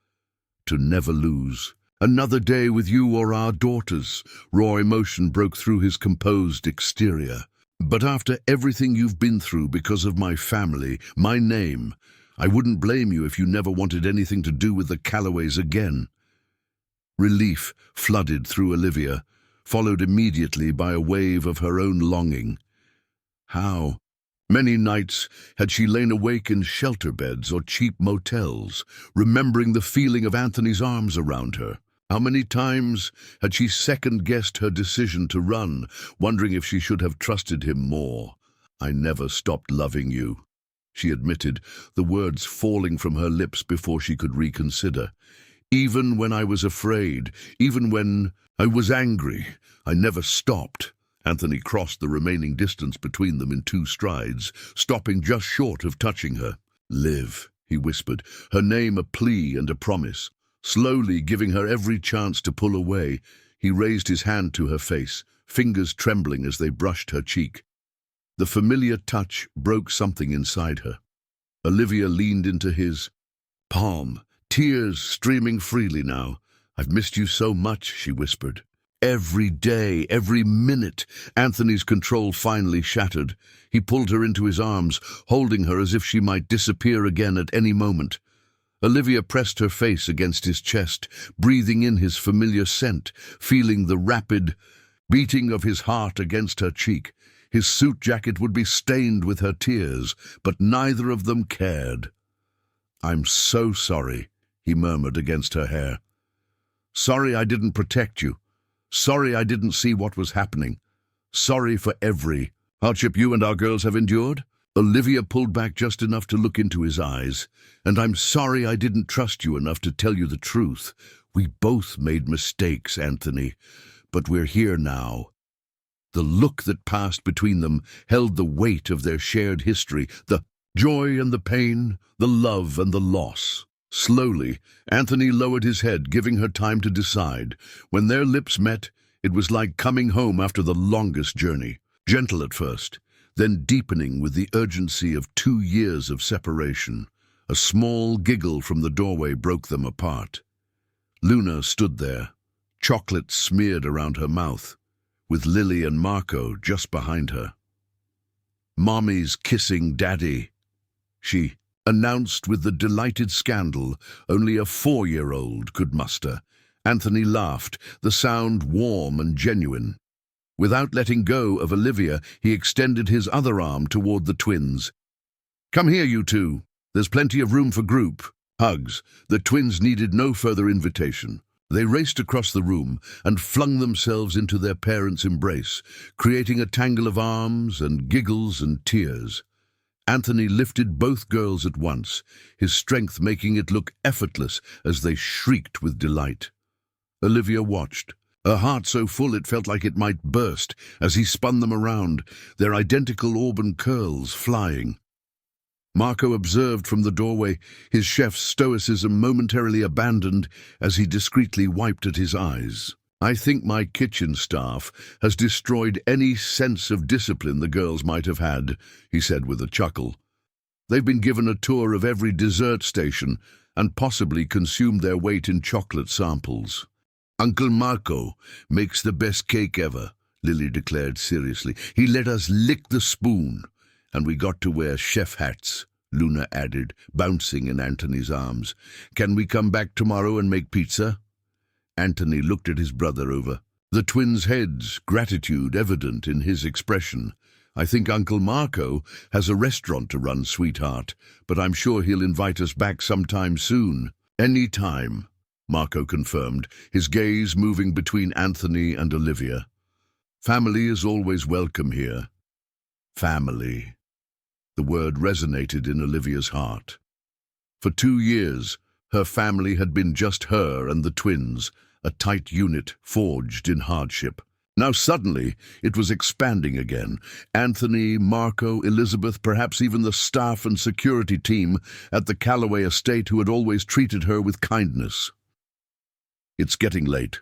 To never lose. Another day with you or our daughters." Raw emotion broke through his composed exterior. "But after everything you've been through because of my family, my name, I wouldn't blame you if you never wanted anything to do with the Callaways again." Relief flooded through Olivia, followed immediately by a wave of her own longing. How? Many nights had she lain awake in shelter beds or cheap motels, remembering the feeling of Anthony's arms around her. How many times had she second-guessed her decision to run, wondering if she should have trusted him more. "I never stopped loving you," she admitted, the words falling from her lips before she could reconsider. "Even when I was afraid, even when I was angry, I never stopped." Anthony crossed the remaining distance between them in 2 strides, stopping just short of touching her. "Liv," he whispered, her name a plea and a promise. Slowly giving her every chance to pull away, he raised his hand to her face, fingers trembling as they brushed her cheek. The familiar touch broke something inside her. Olivia leaned into his palm, tears streaming freely now. "I've missed you so much," she whispered. "Every day, every minute." Anthony's control finally shattered. He pulled her into his arms, holding her as if she might disappear again at any moment. Olivia pressed her face against his chest, breathing in his familiar scent, feeling the rapid beating of his heart against her cheek. His suit jacket would be stained with her tears, but neither of them cared. "I'm so sorry," he murmured against her hair. "Sorry I didn't protect you. Sorry I didn't see what was happening. Sorry for every hardship you and our girls have endured." Olivia pulled back just enough to look into his eyes. "And I'm sorry I didn't trust you enough to tell you the truth. We both made mistakes, Anthony. But we're here now." The look that passed between them held the weight of their shared history, the joy and the pain, the love and the loss. Slowly, Anthony lowered his head, giving her time to decide. When their lips met, it was like coming home after the longest journey. Gentle at first, then deepening with the urgency of 2 years of separation. A small giggle from the doorway broke them apart. Luna stood there, chocolate smeared around her mouth, with Lily and Marco just behind her. "Mommy's kissing Daddy," she announced with the delighted scandal only a 4-year-old could muster. Anthony laughed, the sound warm and genuine. Without letting go of Olivia, he extended his other arm toward the twins. "Come here, you two. There's plenty of room for group hugs." The twins needed no further invitation. They raced across the room and flung themselves into their parents' embrace, creating a tangle of arms and giggles and tears. Anthony lifted both girls at once, his strength making it look effortless as they shrieked with delight. Olivia watched, her heart so full it felt like it might burst as he spun them around, their identical auburn curls flying. Marco observed from the doorway, his chef's stoicism momentarily abandoned as he discreetly wiped at his eyes. "I think my kitchen staff has destroyed any sense of discipline the girls might have had," he said with a chuckle. "They've been given a tour of every dessert station and possibly consumed their weight in chocolate samples." "Uncle Marco makes the best cake ever," Lily declared seriously. "He let us lick the spoon, and we got to wear chef hats." Luna added, bouncing in Anthony's arms. "Can we come back tomorrow and make pizza?" Anthony looked at his brother over the twins' heads, gratitude evident in his expression. "I think Uncle Marco has a restaurant to run, sweetheart, but I'm sure he'll invite us back sometime soon." "Any time," Marco confirmed, his gaze moving between Anthony and Olivia. "Family is always welcome here." Family. The word resonated in Olivia's heart. For 2 years, her family had been just her and the twins, a tight unit forged in hardship. Now suddenly, it was expanding again. Anthony, Marco, Elizabeth, perhaps even the staff and security team at the Calloway estate who had always treated her with kindness. "It's getting late,"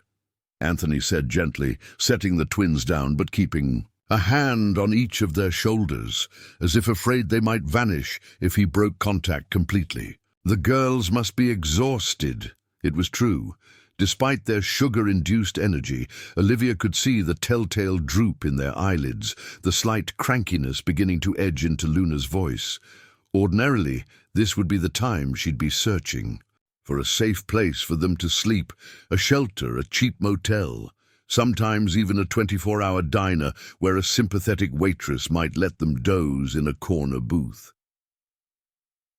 Anthony said gently, setting the twins down but keeping a hand on each of their shoulders, as if afraid they might vanish if he broke contact completely. The girls must be exhausted. It was true. Despite their sugar-induced energy, Olivia could see the telltale droop in their eyelids, the slight crankiness beginning to edge into Luna's voice. Ordinarily, this would be the time she'd be searching for a safe place for them to sleep, a shelter, a cheap motel, sometimes even a 24-hour diner where a sympathetic waitress might let them doze in a corner booth.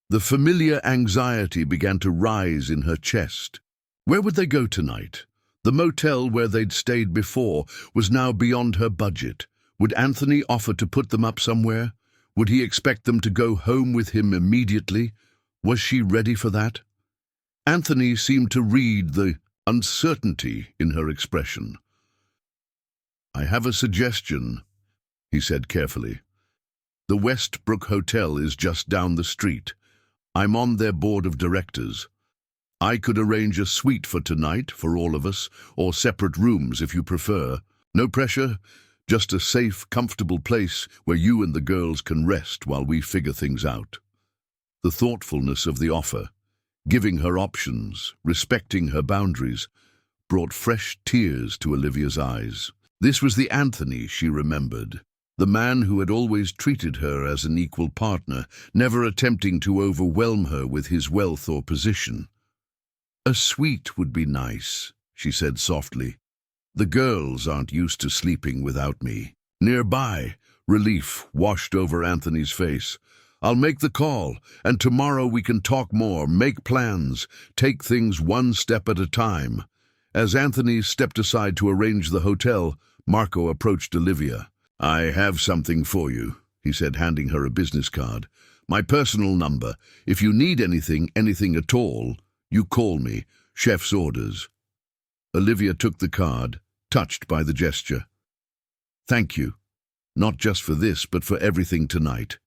The familiar anxiety began to rise in her chest. Where would they go tonight? The motel where they'd stayed before was now beyond her budget. Would Anthony offer to put them up somewhere? Would he expect them to go home with him immediately? Was she ready for that? Anthony seemed to read the uncertainty in her expression. "I have a suggestion," he said carefully. "The Westbrook Hotel is just down the street. I'm on their board of directors. I could arrange a suite for tonight for all of us, or separate rooms if you prefer. No pressure, just a safe, comfortable place where you and the girls can rest while we figure things out." The thoughtfulness of the offer, giving her options, respecting her boundaries, brought fresh tears to Olivia's eyes. This was the Anthony she remembered, the man who had always treated her as an equal partner, never attempting to overwhelm her with his wealth or position. "A suite would be nice," she said softly. "The girls aren't used to sleeping without me." Nearby, relief washed over Anthony's face. "I'll make the call, and tomorrow we can talk more, make plans, take things one step at a time." As Anthony stepped aside to arrange the hotel, Marco approached Olivia. "I have something for you," he said, handing her a business card. "My personal number. If you need anything at all, you call me. Chef's orders." Olivia took the card, touched by the gesture. "Thank you. Not just for this, but for everything tonight."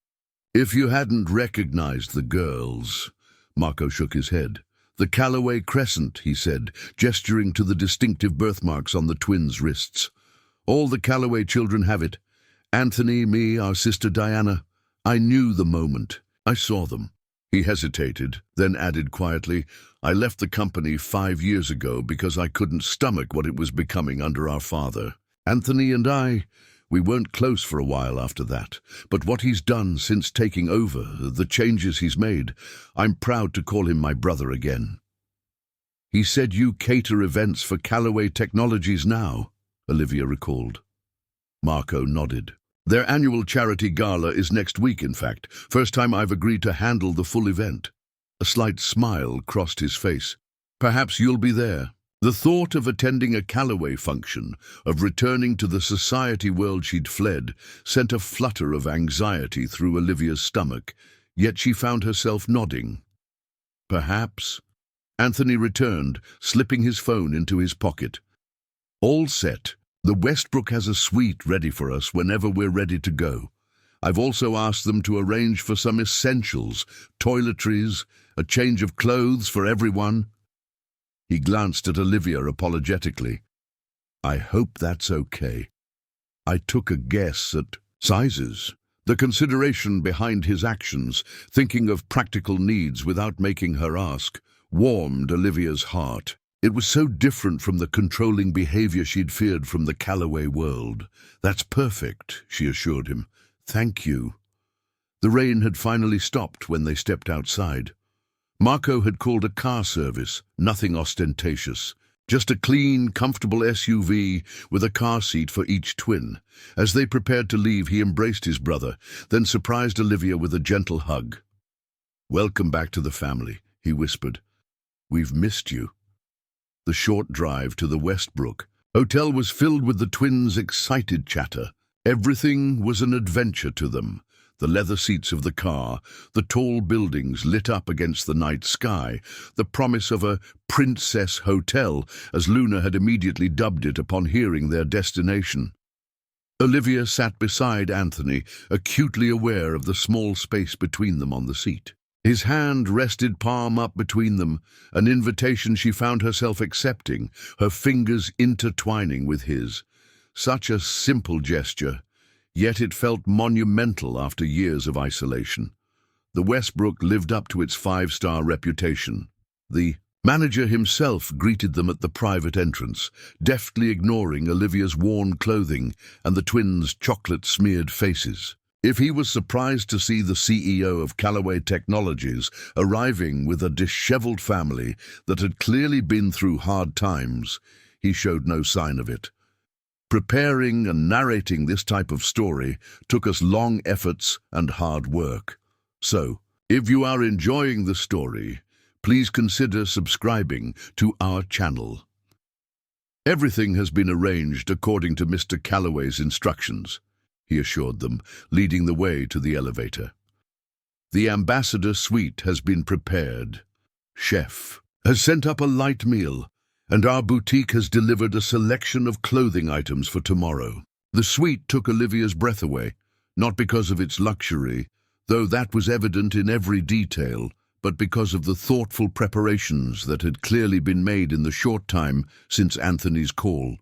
"If you hadn't recognized the girls," Marco shook his head. "The Calloway Crescent," he said, gesturing to the distinctive birthmarks on the twins' wrists. "All the Calloway children have it. Anthony, me, our sister Diana. I knew the moment I saw them." He hesitated, then added quietly, "I left the company 5 years ago because I couldn't stomach what it was becoming under our father. Anthony and we weren't close for a while after that, but what he's done since taking over, the changes he's made, I'm proud to call him my brother again." "He said you cater events for Calloway Technologies now," Olivia recalled. Marco nodded. "Their annual charity gala is next week, in fact. First time I've agreed to handle the full event." A slight smile crossed his face. "Perhaps you'll be there." The thought of attending a Calloway function, of returning to the society world she'd fled, sent a flutter of anxiety through Olivia's stomach, yet she found herself nodding. "Perhaps." Anthony returned, slipping his phone into his pocket. "All set. The Westbrook has a suite ready for us whenever we're ready to go. I've also asked them to arrange for some essentials, toiletries, a change of clothes for everyone." He glanced at Olivia apologetically. "I hope that's okay." I took a guess at sizes. The consideration behind his actions, thinking of practical needs without making her ask, warmed Olivia's heart. It was so different from the controlling behavior she'd feared from the Calloway world. "That's perfect," she assured him. "Thank you." The rain had finally stopped when they stepped outside. Marco had called a car service, nothing ostentatious. Just a clean, comfortable SUV with a car seat for each twin. As they prepared to leave, he embraced his brother, then surprised Olivia with a gentle hug. "Welcome back to the family," he whispered. "We've missed you." The short drive to the Westbrook hotel was filled with the twins' excited chatter. Everything was an adventure to them. The leather seats of the car, the tall buildings lit up against the night sky, the promise of a princess hotel, as Luna had immediately dubbed it upon hearing their destination. Olivia sat beside Anthony, acutely aware of the small space between them on the seat. His hand rested palm up between them, an invitation she found herself accepting, her fingers intertwining with his. Such a simple gesture, yet it felt monumental after years of isolation. The Westbrook lived up to its five-star reputation. The manager himself greeted them at the private entrance, deftly ignoring Olivia's worn clothing and the twins' chocolate-smeared faces. If he was surprised to see the CEO of Callaway Technologies arriving with a disheveled family that had clearly been through hard times, he showed no sign of it. Preparing and narrating this type of story took us long efforts and hard work. So, if you are enjoying the story, please consider subscribing to our channel. Everything has been arranged according to Mr. Callaway's instructions, he assured them, leading the way to the elevator. The ambassador suite has been prepared. Chef has sent up a light meal, and our boutique has delivered a selection of clothing items for tomorrow. The suite took Olivia's breath away, not because of its luxury, though that was evident in every detail, but because of the thoughtful preparations that had clearly been made in the short time since Anthony's call.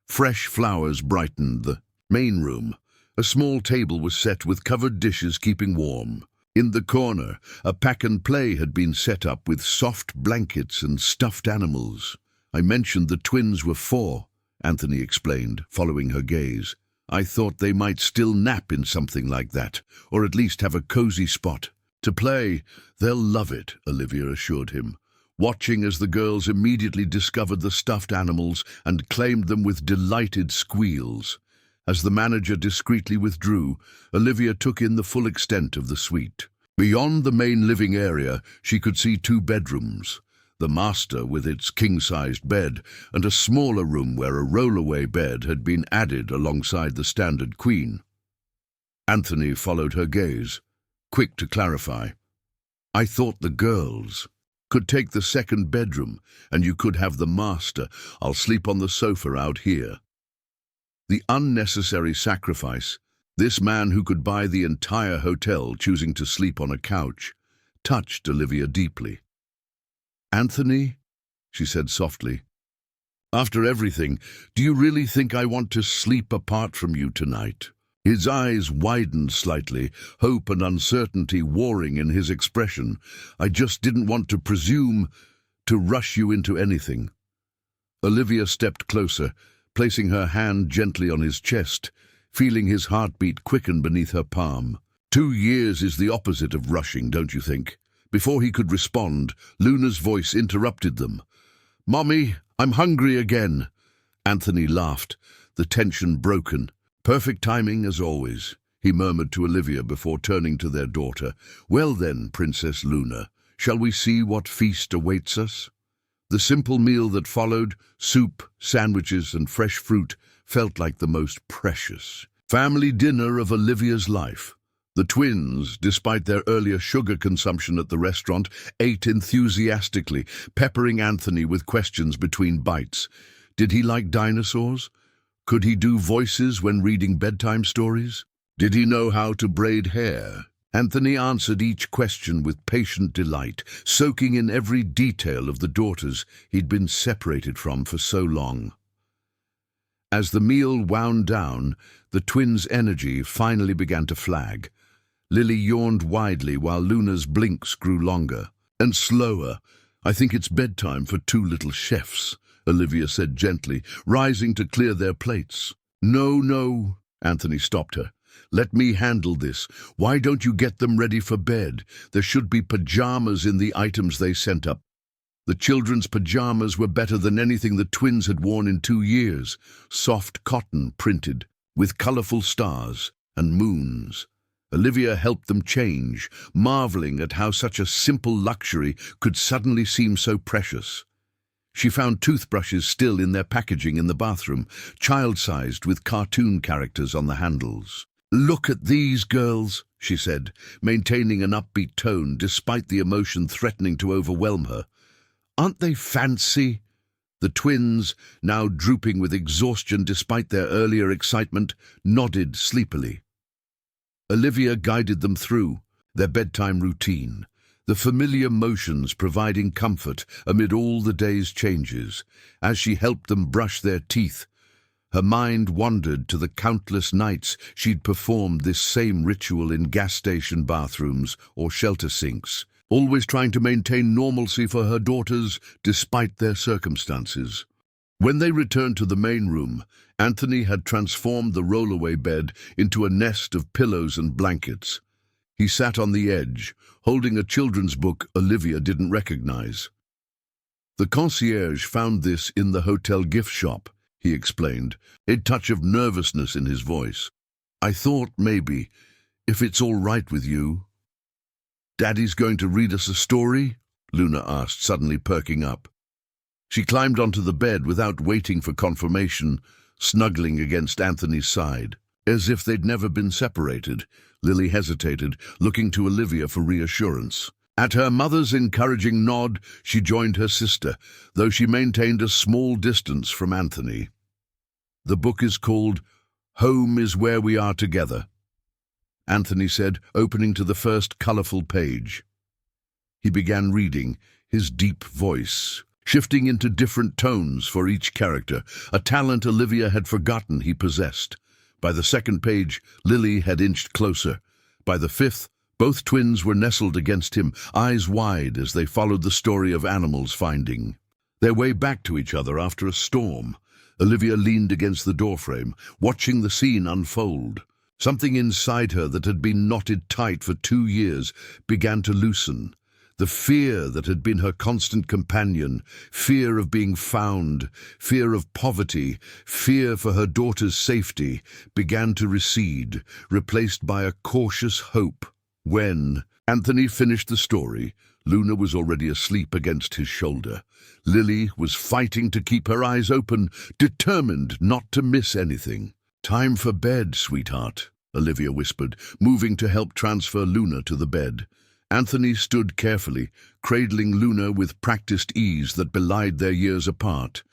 Fresh flowers brightened the main room. A small table was set with covered dishes keeping warm. In the corner, a pack-and-play had been set up with soft blankets and stuffed animals. "I mentioned the twins were 4, Anthony explained, following her gaze. "I thought they might still nap in something like that, or at least have a cozy spot to play. They'll love it," Olivia assured him, watching as the girls immediately discovered the stuffed animals and claimed them with delighted squeals. As the manager discreetly withdrew, Olivia took in the full extent of the suite. Beyond the main living area, she could see 2 bedrooms. The master with its king-sized bed, and a smaller room where a roll-away bed had been added alongside the standard queen. Anthony followed her gaze, quick to clarify. "I thought the girls could take the second bedroom, and you could have the master. I'll sleep on the sofa out here." The unnecessary sacrifice, this man who could buy the entire hotel choosing to sleep on a couch, touched Olivia deeply. "Anthony," she said softly, "after everything, do you really think I want to sleep apart from you tonight?" His eyes widened slightly, hope and uncertainty warring in his expression. "I just didn't want to presume to rush you into anything." Olivia stepped closer, placing her hand gently on his chest, feeling his heartbeat quicken beneath her palm. 2 years is the opposite of rushing, don't you think? Before he could respond, Luna's voice interrupted them. "Mommy, I'm hungry again." Anthony laughed, the tension broken. "Perfect timing as always," he murmured to Olivia before turning to their daughter. "Well then, Princess Luna, shall we see what feast awaits us?" The simple meal that followed, soup, sandwiches, and fresh fruit, felt like the most precious family dinner of Olivia's life. The twins, despite their earlier sugar consumption at the restaurant, ate enthusiastically, peppering Anthony with questions between bites. Did he like dinosaurs? Could he do voices when reading bedtime stories? Did he know how to braid hair? Anthony answered each question with patient delight, soaking in every detail of the daughters he'd been separated from for so long. As the meal wound down, the twins' energy finally began to flag. Lily yawned widely while Luna's blinks grew longer and slower. "I think it's bedtime for 2 little chefs," Olivia said gently, rising to clear their plates. "No, no," Anthony stopped her. Let me handle this. Why don't you get them ready for bed? There should be pajamas in the items they sent up. The children's pajamas were better than anything the twins had worn in 2 years. Soft cotton printed, with colorful stars and moons. Olivia helped them change, marveling at how such a simple luxury could suddenly seem so precious. She found toothbrushes still in their packaging in the bathroom, child-sized with cartoon characters on the handles. "Look at these girls," she said, maintaining an upbeat tone despite the emotion threatening to overwhelm her. "Aren't they fancy?" The twins, now drooping with exhaustion despite their earlier excitement, nodded sleepily. Olivia guided them through their bedtime routine, the familiar motions providing comfort amid all the day's changes. As she helped them brush their teeth, her mind wandered to the countless nights she'd performed this same ritual in gas station bathrooms or shelter sinks, always trying to maintain normalcy for her daughters despite their circumstances. When they returned to the main room, Anthony had transformed the rollaway bed into a nest of pillows and blankets. He sat on the edge, holding a children's book Olivia didn't recognize. "The concierge found this in the hotel gift shop," he explained, a touch of nervousness in his voice. "I thought maybe, if it's all right with you." "Daddy's going to read us a story?" Luna asked, suddenly perking up. She climbed onto the bed without waiting for confirmation, snuggling against Anthony's side. As if they'd never been separated, Lily hesitated, looking to Olivia for reassurance. At her mother's encouraging nod, she joined her sister, though she maintained a small distance from Anthony. "The book is called Home is Where We Are Together," Anthony said, opening to the first colorful page. He began reading, his deep voice shifting into different tones for each character, a talent Olivia had forgotten he possessed. By the second page, Lily had inched closer. By the fifth, both twins were nestled against him, eyes wide as they followed the story of animals finding their way back to each other after a storm. Olivia leaned against the doorframe, watching the scene unfold. Something inside her that had been knotted tight for 2 years began to loosen. The fear that had been her constant companion, fear of being found, fear of poverty, fear for her daughter's safety, began to recede, replaced by a cautious hope. When Anthony finished the story, Luna was already asleep against his shoulder. Lily was fighting to keep her eyes open, determined not to miss anything. "Time for bed, sweetheart," Olivia whispered, moving to help transfer Luna to the bed. Anthony stood carefully, cradling Luna with practiced ease that belied their years apart.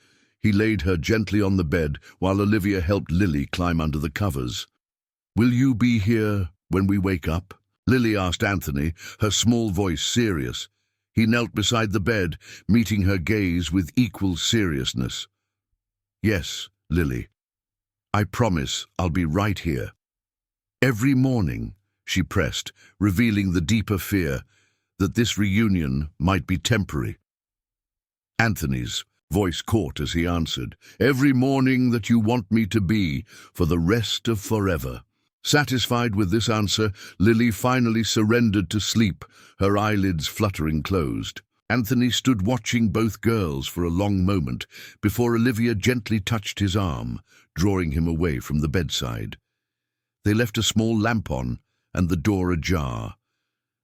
He laid her gently on the bed while Olivia helped Lily climb under the covers. "Will you be here when we wake up?" Lily asked Anthony, her small voice serious. He knelt beside the bed, meeting her gaze with equal seriousness. "Yes, Lily. I promise I'll be right here." "Every morning," she pressed, revealing the deeper fear that this reunion might be temporary. Anthony's voice caught as he answered, "Every morning that you want me to be, for the rest of forever." Satisfied with this answer, Lily finally surrendered to sleep, her eyelids fluttering closed. Anthony stood watching both girls for a long moment before Olivia gently touched his arm, drawing him away from the bedside. They left a small lamp on and the door ajar,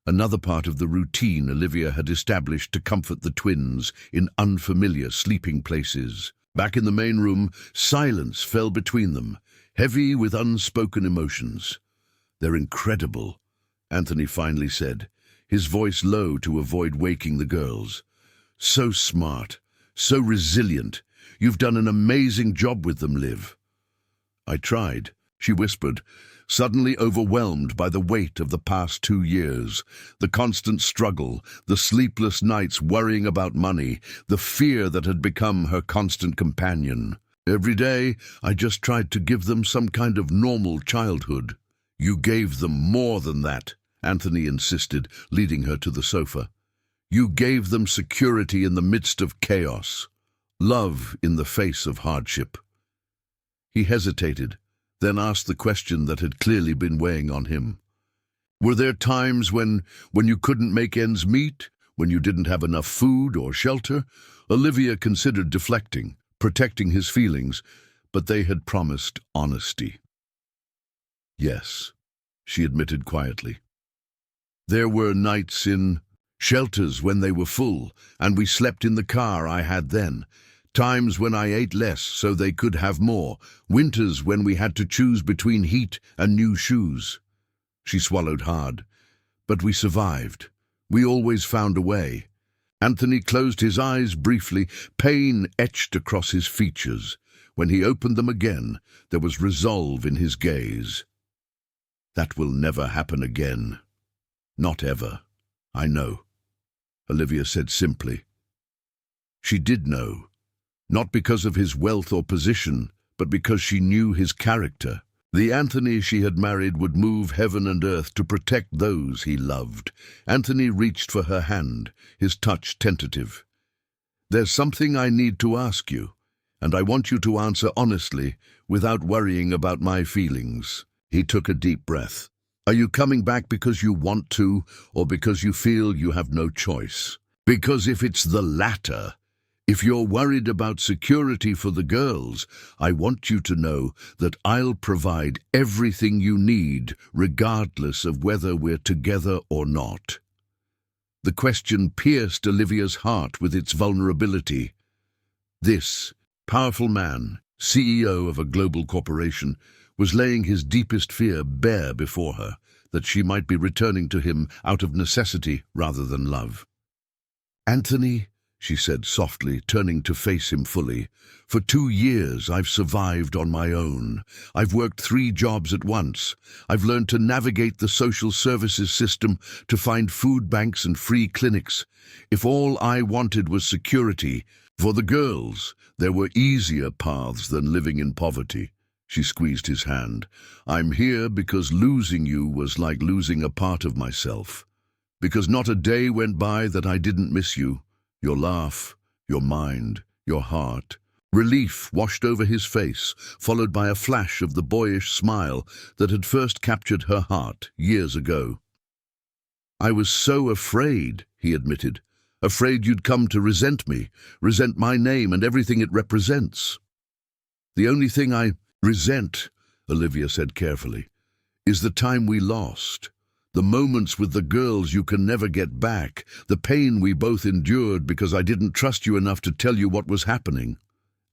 another part of the routine Olivia had established to comfort the twins in unfamiliar sleeping places. Back in the main room, silence fell between them, heavy with unspoken emotions. "They're incredible," Anthony finally said, his voice low to avoid waking the girls. "So smart, so resilient. You've done an amazing job with them, Liv." "I tried," she whispered, suddenly overwhelmed by the weight of the past 2 years, the constant struggle, the sleepless nights worrying about money, the fear that had become her constant companion. "Every day, I just tried to give them some kind of normal childhood." "You gave them more than that," Anthony insisted, leading her to the sofa. "You gave them security in the midst of chaos, love in the face of hardship." He hesitated, then asked the question that had clearly been weighing on him. Were there times when you couldn't make ends meet, when you didn't have enough food or shelter? Olivia considered deflecting, protecting his feelings, but they had promised honesty. Yes, she admitted quietly. There were nights in shelters when they were full, and we slept in the car I had then. Times when I ate less so they could have more. Winters when we had to choose between heat and new shoes. She swallowed hard. But we survived. We always found a way. Anthony closed his eyes briefly, pain etched across his features. When he opened them again, there was resolve in his gaze. That will never happen again. Not ever. I know, Olivia said simply. She did know. Not because of his wealth or position, but because she knew his character. The Anthony she had married would move heaven and earth to protect those he loved. Anthony reached for her hand, his touch tentative. There's something I need to ask you, and I want you to answer honestly, without worrying about my feelings. He took a deep breath. Are you coming back because you want to, or because you feel you have no choice? Because if it's the latter, if you're worried about security for the girls, I want you to know that I'll provide everything you need, regardless of whether we're together or not. The question pierced Olivia's heart with its vulnerability. This powerful man, CEO of a global corporation, was laying his deepest fear bare before her, that she might be returning to him out of necessity rather than love. Anthony, she said softly, turning to face him fully, for 2 years I've survived on my own. I've worked 3 jobs at once. I've learned to navigate the social services system, to find food banks and free clinics. If all I wanted was security, for the girls, there were easier paths than living in poverty. She squeezed his hand. I'm here because losing you was like losing a part of myself. Because not a day went by that I didn't miss you. Your laugh, your mind, your heart. Relief washed over his face, followed by a flash of the boyish smile that had first captured her heart years ago. I was so afraid, he admitted. Afraid you'd come to resent me, resent my name and everything it represents. The only thing I resent, Olivia said carefully, is the time we lost. The moments with the girls you can never get back, the pain we both endured because I didn't trust you enough to tell you what was happening.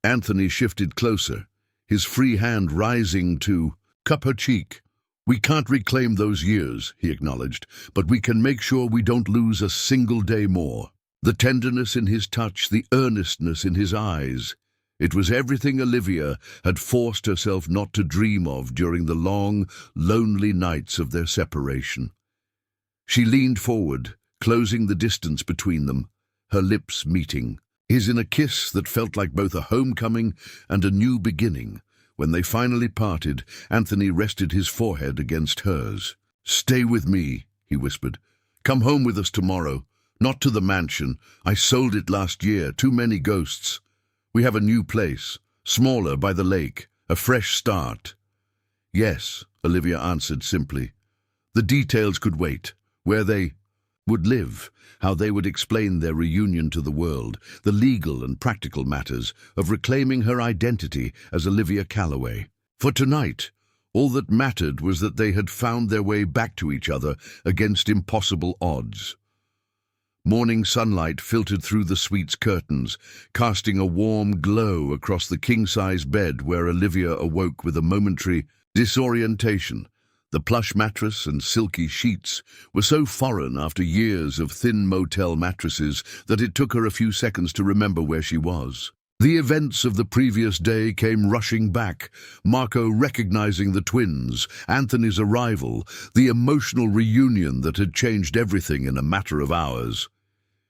Anthony shifted closer, his free hand rising to cup her cheek. We can't reclaim those years, he acknowledged, but we can make sure we don't lose a single day more. The tenderness in his touch, the earnestness in his eyes. It was everything Olivia had forced herself not to dream of during the long, lonely nights of their separation. She leaned forward, closing the distance between them, her lips meeting, his in a kiss that felt like both a homecoming and a new beginning. When they finally parted, Anthony rested his forehead against hers. Stay with me, he whispered. Come home with us tomorrow. Not to the mansion. I sold it last year. Too many ghosts. We have a new place, smaller by the lake, a fresh start. Yes, Olivia answered simply. The details could wait, where they would live, how they would explain their reunion to the world, the legal and practical matters of reclaiming her identity as Olivia Calloway. For tonight, all that mattered was that they had found their way back to each other against impossible odds. Morning sunlight filtered through the suite's curtains, casting a warm glow across the king-size bed where Olivia awoke with a momentary disorientation. The plush mattress and silky sheets were so foreign after years of thin motel mattresses that it took her a few seconds to remember where she was. The events of the previous day came rushing back, Marco recognizing the twins, Anthony's arrival, the emotional reunion that had changed everything in a matter of hours.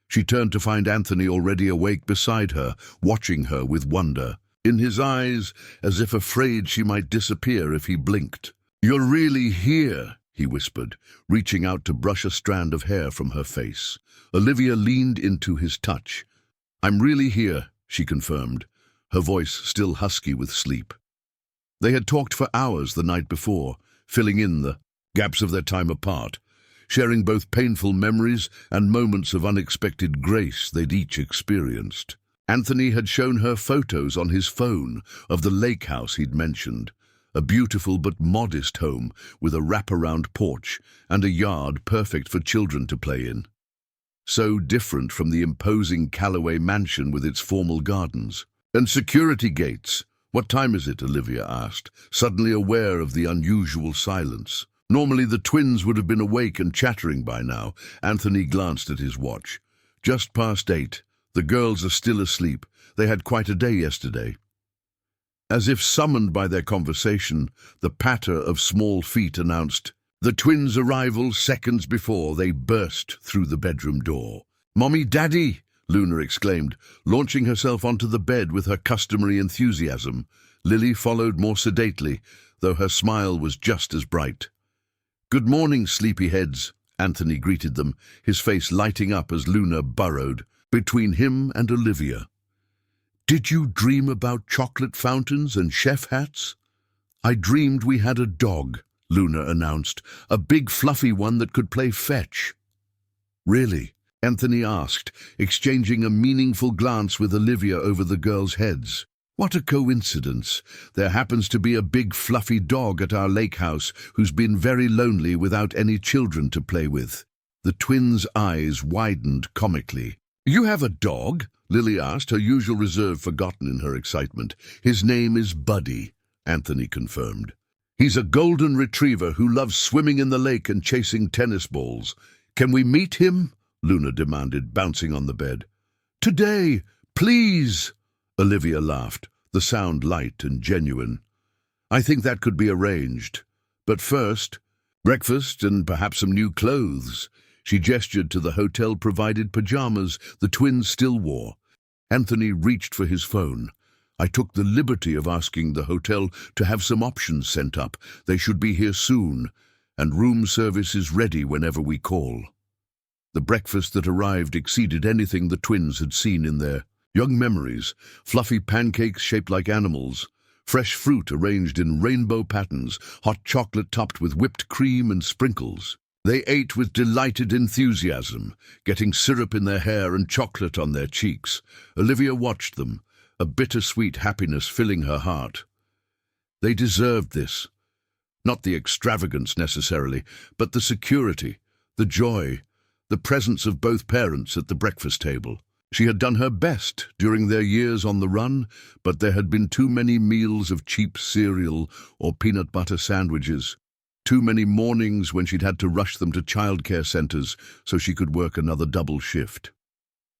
She turned to find Anthony already awake beside her, watching her with wonder, in his eyes as if afraid she might disappear if he blinked. You're really here, he whispered, reaching out to brush a strand of hair from her face. Olivia leaned into his touch. I'm really here, she confirmed, her voice still husky with sleep. They had talked for hours the night before, filling in the gaps of their time apart, sharing both painful memories and moments of unexpected grace they'd each experienced. Anthony had shown her photos on his phone of the lake house he'd mentioned, a beautiful but modest home with a wraparound porch and a yard perfect for children to play in. So different from the imposing Callaway mansion with its formal gardens. And security gates. What time is it? Olivia asked, suddenly aware of the unusual silence. Normally the twins would have been awake and chattering by now. Anthony glanced at his watch. Just past 8. The girls are still asleep. They had quite a day yesterday. As if summoned by their conversation, the patter of small feet announced the twins' arrival seconds before they burst through the bedroom door. "Mommy, Daddy!" Luna exclaimed, launching herself onto the bed with her customary enthusiasm. Lily followed more sedately, though her smile was just as bright. "Good morning, sleepyheads," Anthony greeted them, his face lighting up as Luna burrowed between him and Olivia. "Did you dream about chocolate fountains and chef hats?" "I dreamed we had a dog," Luna announced, "a big fluffy one that could play fetch." "Really?" Anthony asked, exchanging a meaningful glance with Olivia over the girls' heads. "What a coincidence. There happens to be a big fluffy dog at our lake house who's been very lonely without any children to play with." The twins' eyes widened comically. "You have a dog?" Lily asked, her usual reserve forgotten in her excitement. "His name is Buddy," Anthony confirmed. "He's a golden retriever who loves swimming in the lake and chasing tennis balls. Can we meet him?" Luna demanded, bouncing on the bed. "Today, please!" Olivia laughed, the sound light and genuine. "I think that could be arranged. But first, breakfast and perhaps some new clothes." She gestured to the hotel-provided pajamas the twins still wore. Anthony reached for his phone. "I took the liberty of asking the hotel to have some options sent up. They should be here soon, and room service is ready whenever we call." The breakfast that arrived exceeded anything the twins had seen in their young memories. Fluffy pancakes shaped like animals, fresh fruit arranged in rainbow patterns, hot chocolate topped with whipped cream and sprinkles. They ate with delighted enthusiasm, getting syrup in their hair and chocolate on their cheeks. Olivia watched them, a bittersweet happiness filling her heart. They deserved this. Not the extravagance necessarily, but the security, the joy, the presence of both parents at the breakfast table. She had done her best during their years on the run, but there had been too many meals of cheap cereal or peanut butter sandwiches. Too many mornings when she'd had to rush them to childcare centers so she could work another double shift.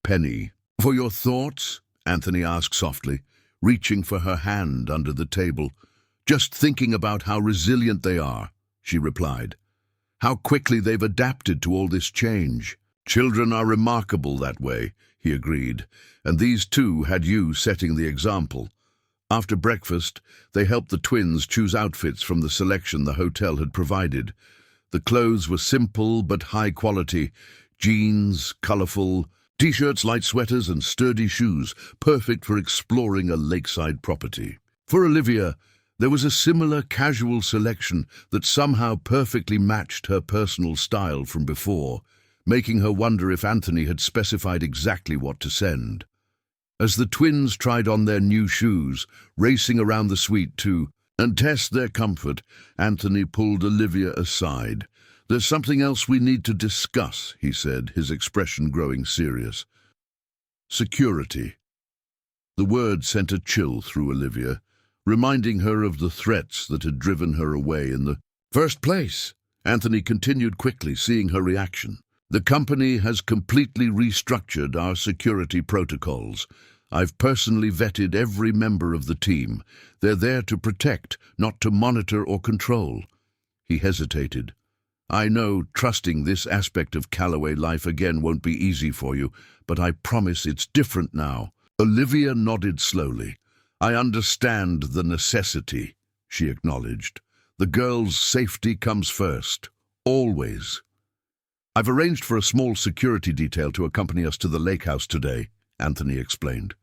"Penny, for your thoughts?" Anthony asked softly, reaching for her hand under the table. "Just thinking about how resilient they are," she replied. "How quickly they've adapted to all this change." "Children are remarkable that way," he agreed, "and these two had you setting the example." After breakfast, they helped the twins choose outfits from the selection the hotel had provided. The clothes were simple but high quality: jeans, colorful, t-shirts, light sweaters, and sturdy shoes, perfect for exploring a lakeside property. For Olivia, there was a similar casual selection that somehow perfectly matched her personal style from before, making her wonder if Anthony had specified exactly what to send. As the twins tried on their new shoes, racing around the suite to test their comfort, Anthony pulled Olivia aside. "There's something else we need to discuss," he said, his expression growing serious. "Security." The word sent a chill through Olivia, reminding her of the threats that had driven her away in the first place. Anthony continued quickly, seeing her reaction. "The company has completely restructured our security protocols. I've personally vetted every member of the team. They're there to protect, not to monitor or control." He hesitated. "I know trusting this aspect of Callaway life again won't be easy for you, but I promise it's different now." Olivia nodded slowly. "I understand the necessity," she acknowledged. "The girls' safety comes first, always." "I've arranged for a small security detail to accompany us to the lake house today," Anthony explained.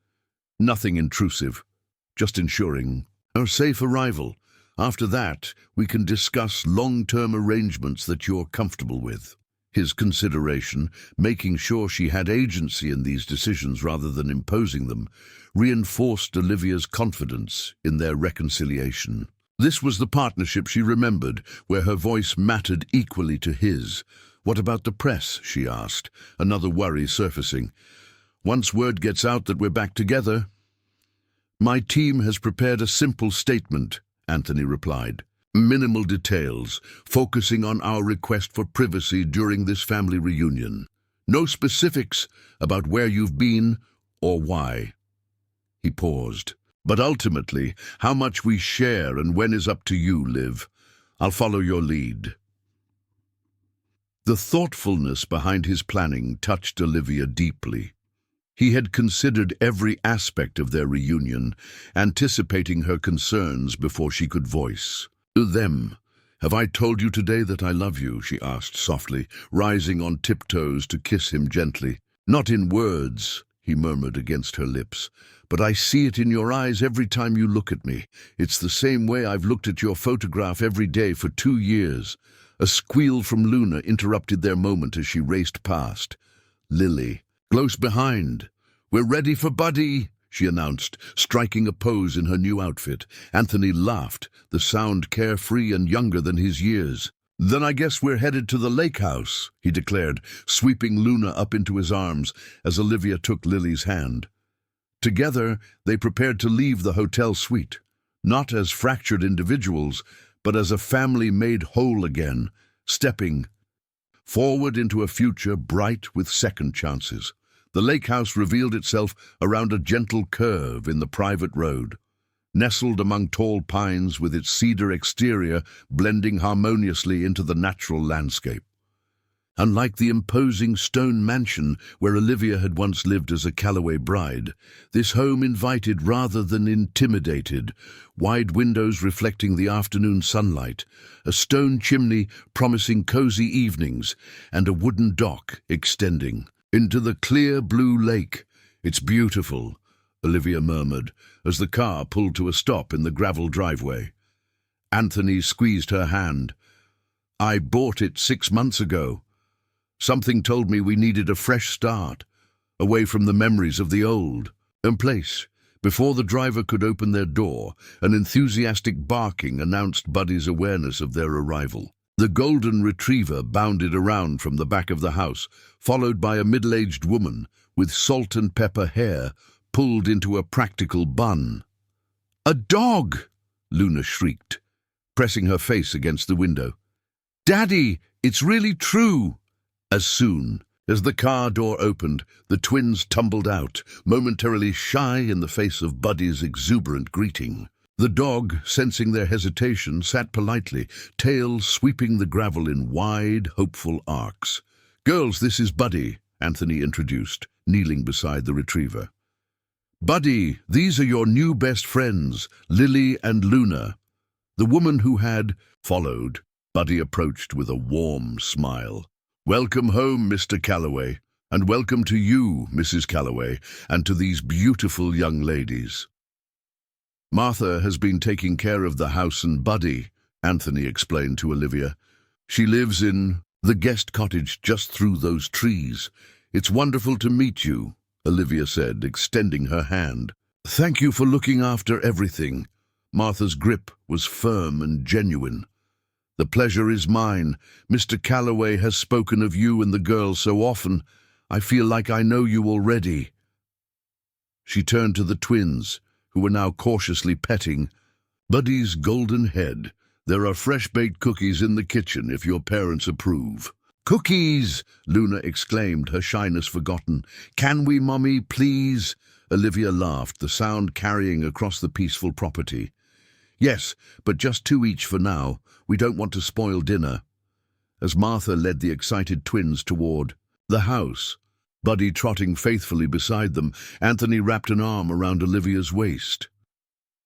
"Nothing intrusive, just ensuring our safe arrival." After that, we can discuss long-term arrangements that you're comfortable with. His consideration, making sure she had agency in these decisions rather than imposing them, reinforced Olivia's confidence in their reconciliation. This was the partnership she remembered, where her voice mattered equally to his. "What about the press?" she asked, another worry surfacing. "Once word gets out that we're back together—" "My team has prepared a simple statement," Anthony replied. "Minimal details, focusing on our request for privacy during this family reunion. No specifics about where you've been or why." He paused. "But ultimately, how much we share and when is up to you, Liv. I'll follow your lead." The thoughtfulness behind his planning touched Olivia deeply. He had considered every aspect of their reunion, anticipating her concerns before she could voice them. "Have I told you today that I love you?" she asked softly, rising on tiptoes to kiss him gently. "Not in words," he murmured against her lips, "but I see it in your eyes every time you look at me. It's the same way I've looked at your photograph every day for 2 years. A squeal from Luna interrupted their moment as she raced past. "Lily, close behind. We're ready for Buddy," she announced, striking a pose in her new outfit. Anthony laughed, the sound carefree and younger than his years. "Then I guess we're headed to the lake house," he declared, sweeping Luna up into his arms as Olivia took Lily's hand. Together, they prepared to leave the hotel suite, not as fractured individuals, but as a family made whole again, stepping forward into a future bright with second chances. The lake house revealed itself around a gentle curve in the private road, nestled among tall pines with its cedar exterior blending harmoniously into the natural landscape. Unlike the imposing stone mansion where Olivia had once lived as a Calloway bride, this home invited rather than intimidated, wide windows reflecting the afternoon sunlight, a stone chimney promising cozy evenings, and a wooden dock extending into the clear blue lake. "It's beautiful," Olivia murmured, as the car pulled to a stop in the gravel driveway. Anthony squeezed her hand. "I bought it 6 months ago. Something told me we needed a fresh start, away from the memories of the old place." Before the driver could open their door, an enthusiastic barking announced Buddy's awareness of their arrival. The golden retriever bounded around from the back of the house, followed by a middle-aged woman with salt and pepper hair pulled into a practical bun. "A dog!" Luna shrieked, pressing her face against the window. "Daddy, it's really true!" As soon as the car door opened, the twins tumbled out, momentarily shy in the face of Buddy's exuberant greeting. The dog, sensing their hesitation, sat politely, tail sweeping the gravel in wide, hopeful arcs. "Girls, this is Buddy," Anthony introduced, kneeling beside the retriever. "Buddy, these are your new best friends, Lily and Luna." The woman who had followed, Buddy approached with a warm smile. "Welcome home, Mr. Calloway, and welcome to you, Mrs. Calloway, and to these beautiful young ladies." "Martha has been taking care of the house and Buddy," Anthony explained to Olivia. "She lives in the guest cottage just through those trees. It's wonderful to meet you," Olivia said, extending her hand. "Thank you for looking after everything." Martha's grip was firm and genuine. "The pleasure is mine. Mr. Calloway has spoken of you and the girls so often. I feel like I know you already." She turned to the twins, who were now cautiously petting Buddy's golden head. "There are fresh-baked cookies in the kitchen if your parents approve." "Cookies!" Luna exclaimed, her shyness forgotten. "Can we, Mommy, please?" Olivia laughed, the sound carrying across the peaceful property. "Yes, but just 2 each for now. We don't want to spoil dinner." As Martha led the excited twins toward the house, Buddy trotting faithfully beside them, Anthony wrapped an arm around Olivia's waist.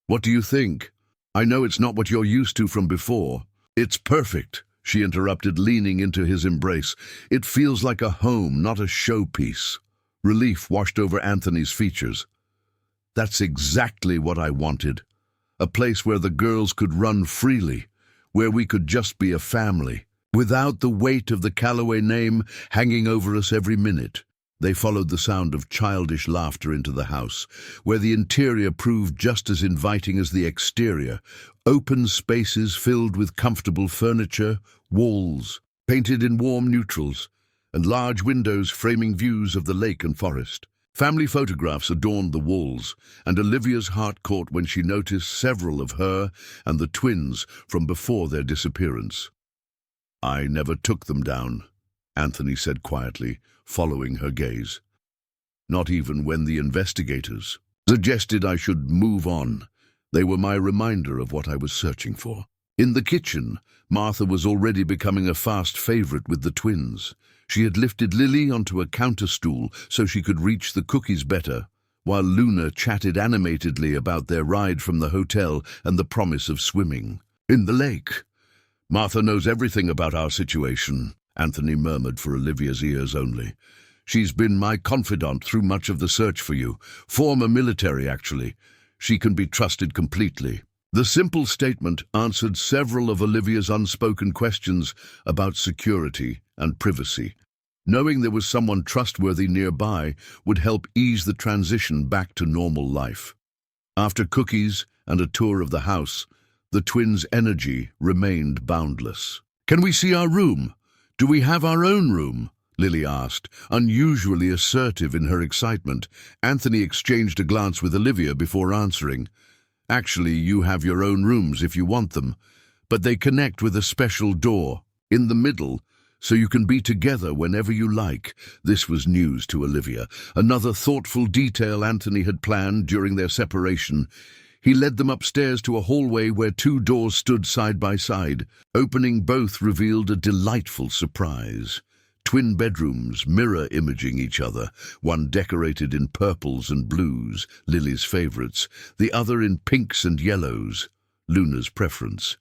"What do you think? I know it's not what you're used to from before." "It's perfect," she interrupted, leaning into his embrace. "It feels like a home, not a showpiece." Relief washed over Anthony's features. "That's exactly what I wanted. a place where the girls could run freely, where we could just be a family, without the weight of the Calloway name hanging over us every minute. They followed the sound of childish laughter into the house, where the interior proved just as inviting as the exterior. Open spaces filled with comfortable furniture, walls painted in warm neutrals, and large windows framing views of the lake and forest. Family photographs adorned the walls, and Olivia's heart caught when she noticed several of her and the twins from before their disappearance. "I never took them down," Anthony said quietly, following her gaze. "Not even when the investigators suggested I should move on. They were my reminder of what I was searching for." In the kitchen, Martha was already becoming a fast favorite with the twins. She had lifted Lily onto a counter stool so she could reach the cookies better, while Luna chatted animatedly about their ride from the hotel and the promise of swimming in the lake. "Martha knows everything about our situation," Anthony murmured for Olivia's ears only. "She's been my confidant through much of the search for you. Former military, actually. She can be trusted completely." The simple statement answered several of Olivia's unspoken questions about security and privacy. Knowing there was someone trustworthy nearby would help ease the transition back to normal life. After cookies and a tour of the house, the twins' energy remained boundless. "Can we see our room? Do we have our own room?" Lily asked, unusually assertive in her excitement. Anthony exchanged a glance with Olivia before answering. "Actually, you have your own rooms if you want them, but they connect with a special door in the middle, so you can be together whenever you like." This was news to Olivia, another thoughtful detail Anthony had planned during their separation. He led them upstairs to a hallway where two doors stood side by side. Opening both revealed a delightful surprise. Twin bedrooms mirror-imaging each other, one decorated in purples and blues, Lily's favorites, the other in pinks and yellows, Luna's preference.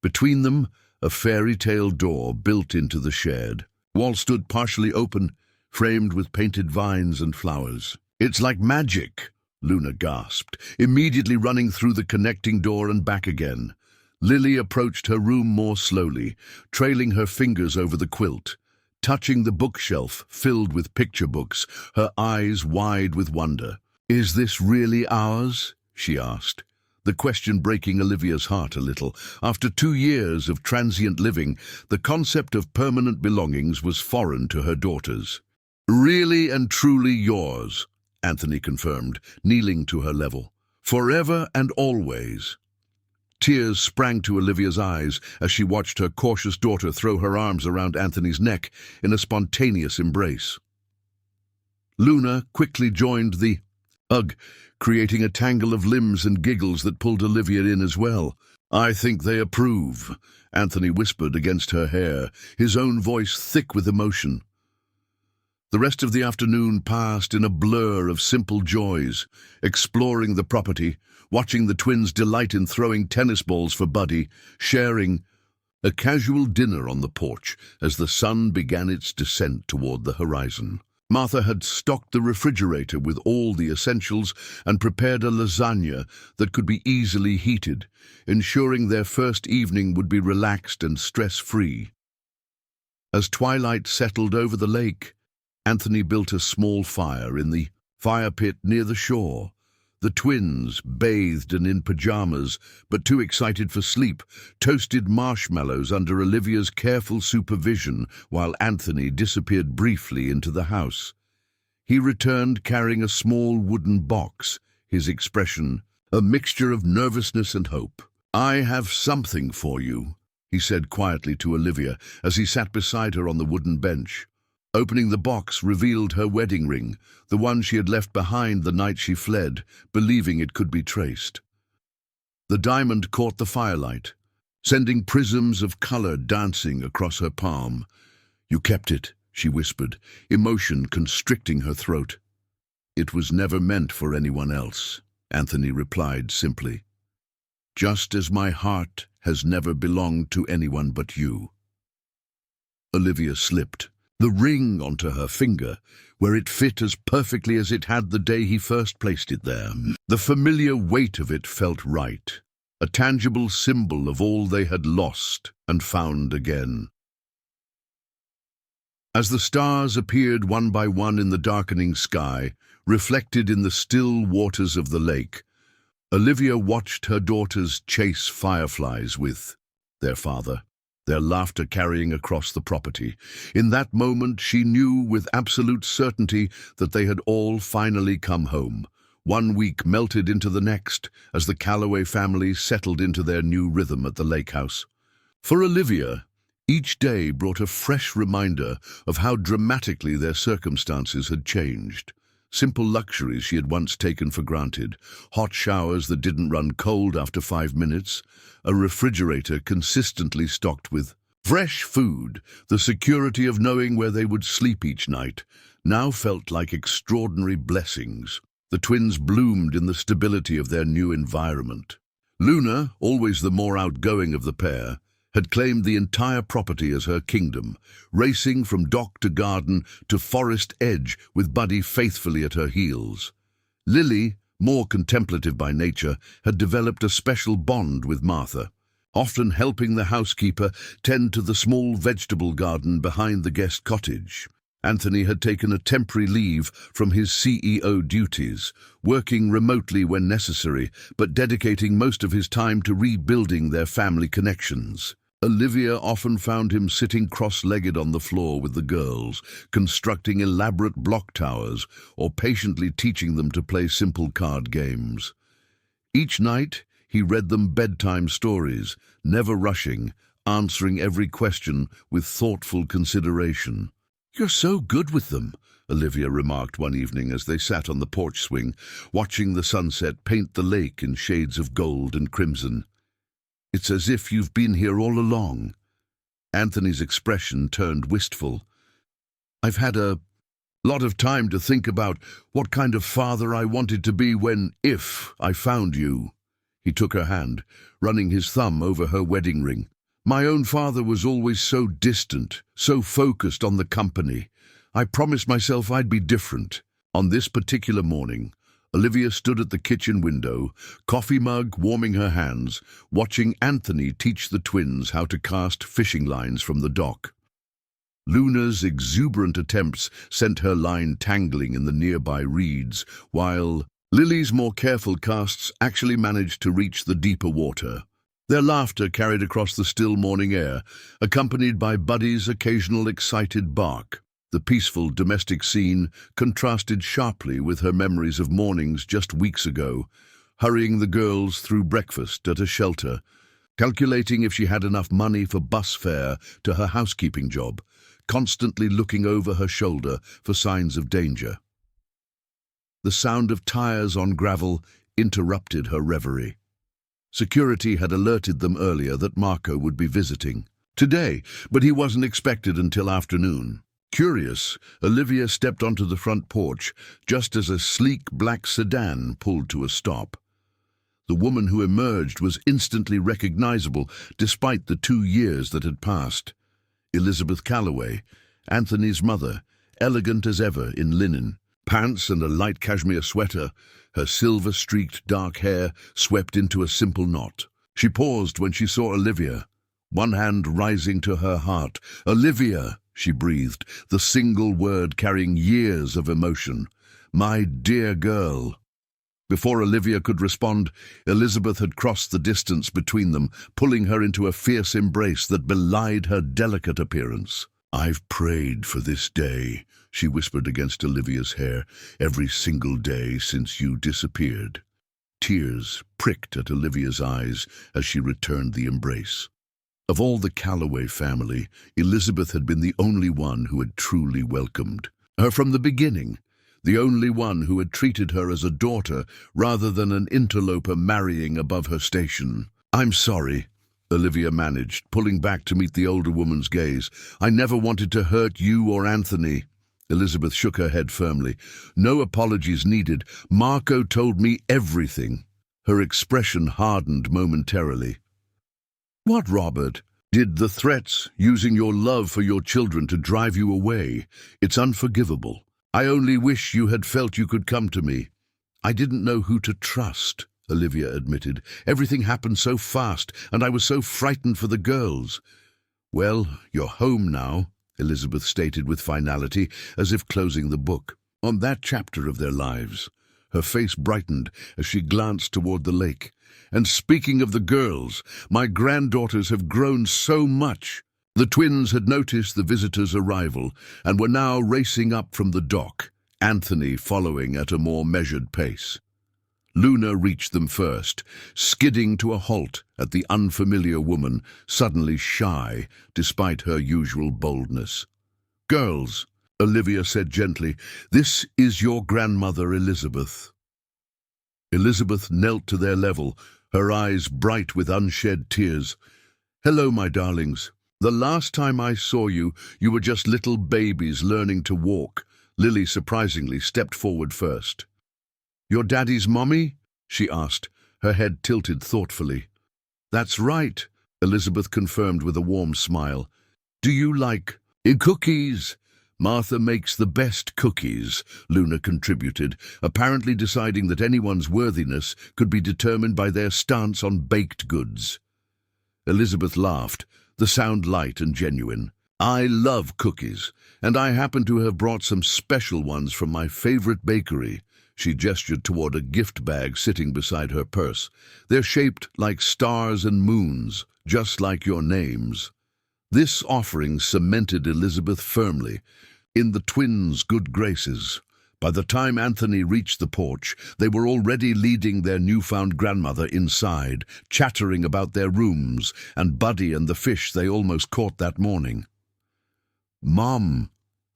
Between them, a fairy-tale door built into the shed. Wall stood partially open, framed with painted vines and flowers. "It's like magic," Luna gasped, immediately running through the connecting door and back again. Lily approached her room more slowly, trailing her fingers over the quilt. Touching the bookshelf filled with picture books, her eyes wide with wonder. "Is this really ours?" she asked, the question breaking Olivia's heart a little. After 2 years of transient living, the concept of permanent belongings was foreign to her daughters. "Really and truly yours," Anthony confirmed, kneeling to her level. "Forever and always." Tears sprang to Olivia's eyes as she watched her cautious daughter throw her arms around Anthony's neck in a spontaneous embrace. Luna quickly joined the hug, creating a tangle of limbs and giggles that pulled Olivia in as well. "I think they approve," Anthony whispered against her hair, his own voice thick with emotion. The rest of the afternoon passed in a blur of simple joys, exploring the property, watching the twins delight in throwing tennis balls for Buddy, sharing a casual dinner on the porch as the sun began its descent toward the horizon. Martha had stocked the refrigerator with all the essentials and prepared a lasagna that could be easily heated, ensuring their first evening would be relaxed and stress-free. As twilight settled over the lake, Anthony built a small fire in the fire pit near the shore. The twins, bathed and in pajamas, but too excited for sleep, toasted marshmallows under Olivia's careful supervision while Anthony disappeared briefly into the house. He returned carrying a small wooden box, his expression a mixture of nervousness and hope. "I have something for you," he said quietly to Olivia as he sat beside her on the wooden bench. Opening the box revealed her wedding ring, the one she had left behind the night she fled, believing it could be traced. The diamond caught the firelight, sending prisms of color dancing across her palm. "You kept it," she whispered, emotion constricting her throat. "It was never meant for anyone else," Anthony replied simply. "Just as my heart has never belonged to anyone but you." Olivia slipped the ring onto her finger, where it fit as perfectly as it had the day he first placed it there. The familiar weight of it felt right. a tangible symbol of all they had lost and found again. As the stars appeared one by one in the darkening sky, reflected in the still waters of the lake, Olivia watched her daughters chase fireflies with their father, their laughter carrying across the property. In that moment, she knew with absolute certainty that they had all finally come home. 1 week melted into the next as the Calloway family settled into their new rhythm at the lake house. For Olivia, each day brought a fresh reminder of how dramatically their circumstances had changed. Simple luxuries she had once taken for granted, hot showers that didn't run cold after 5 minutes, a refrigerator consistently stocked with fresh food, the security of knowing where they would sleep each night, now felt like extraordinary blessings. The twins bloomed in the stability of their new environment. Luna, always the more outgoing of the pair, had claimed the entire property as her kingdom, racing from dock to garden to forest edge with Buddy faithfully at her heels. Lily, more contemplative by nature, had developed a special bond with Martha, often helping the housekeeper tend to the small vegetable garden behind the guest cottage. Anthony had taken a temporary leave from his CEO duties, working remotely when necessary, but dedicating most of his time to rebuilding their family connections. Olivia often found him sitting cross-legged on the floor with the girls, constructing elaborate block towers or patiently teaching them to play simple card games. Each night, he read them bedtime stories, never rushing, answering every question with thoughtful consideration. "You're so good with them," Olivia remarked one evening as they sat on the porch swing, watching the sunset paint the lake in shades of gold and crimson. "It's as if you've been here all along." Anthony's expression turned wistful. "I've had a lot of time to think about what kind of father I wanted to be if I found you." He took her hand, running his thumb over her wedding ring. "My own father was always so distant, so focused on the company. I promised myself I'd be different." On this particular morning, Olivia stood at the kitchen window, coffee mug warming her hands, watching Anthony teach the twins how to cast fishing lines from the dock. Luna's exuberant attempts sent her line tangling in the nearby reeds, while Lily's more careful casts actually managed to reach the deeper water. Their laughter carried across the still morning air, accompanied by Buddy's occasional excited bark. The peaceful domestic scene contrasted sharply with her memories of mornings just weeks ago, hurrying the girls through breakfast at a shelter, calculating if she had enough money for bus fare to her housekeeping job, constantly looking over her shoulder for signs of danger. The sound of tires on gravel interrupted her reverie. Security had alerted them earlier that Marco would be visiting today, but he wasn't expected until afternoon. Curious, Olivia stepped onto the front porch just as a sleek black sedan pulled to a stop. The woman who emerged was instantly recognizable despite the 2 years that had passed. Elizabeth Calloway, Anthony's mother, elegant as ever in linen, pants and a light cashmere sweater, her silver-streaked dark hair swept into a simple knot. She paused when she saw Olivia, one hand rising to her heart. "Olivia!" she breathed, the single word carrying years of emotion. "My dear girl." Before Olivia could respond, Elizabeth had crossed the distance between them, pulling her into a fierce embrace that belied her delicate appearance. "I've prayed for this day," she whispered against Olivia's hair, "every single day since you disappeared." Tears pricked at Olivia's eyes as she returned the embrace. Of all the Calloway family, Elizabeth had been the only one who had truly welcomed her from the beginning, the only one who had treated her as a daughter rather than an interloper marrying above her station. "I'm sorry," Olivia managed, pulling back to meet the older woman's gaze. "I never wanted to hurt you or Anthony." Elizabeth shook her head firmly. "No apologies needed. Marco told me everything." Her expression hardened momentarily. "What, Robert? Did the threats, using your love for your children to drive you away? It's unforgivable. I only wish you had felt you could come to me. I didn't know who to trust." Olivia admitted. "Everything happened so fast, and I was so frightened for the girls." "Well, you're home now," Elizabeth stated with finality, as if closing the book. On that chapter of their lives, her face brightened as she glanced toward the lake. "And speaking of the girls, my granddaughters have grown so much." The twins had noticed the visitors' arrival and were now racing up from the dock, Anthony following at a more measured pace. Luna reached them first, skidding to a halt at the unfamiliar woman, suddenly shy despite her usual boldness. "Girls," Olivia said gently, "this is your grandmother Elizabeth." Elizabeth knelt to their level, her eyes bright with unshed tears. "Hello, my darlings. The last time I saw you, you were just little babies learning to walk." Lily surprisingly stepped forward first. "Your daddy's mommy?" she asked, her head tilted thoughtfully. "That's right," Elizabeth confirmed with a warm smile. "Do you like cookies?" "Martha makes the best cookies," Luna contributed, apparently deciding that anyone's worthiness could be determined by their stance on baked goods. Elizabeth laughed, the sound light and genuine. "I love cookies, and I happen to have brought some special ones from my favorite bakery." She gestured toward a gift bag sitting beside her purse. "They're shaped like stars and moons, just like your names." This offering cemented Elizabeth firmly in the twins' good graces. By the time Anthony reached the porch, they were already leading their newfound grandmother inside, chattering about their rooms and Buddy and the fish they almost caught that morning. "Mom,"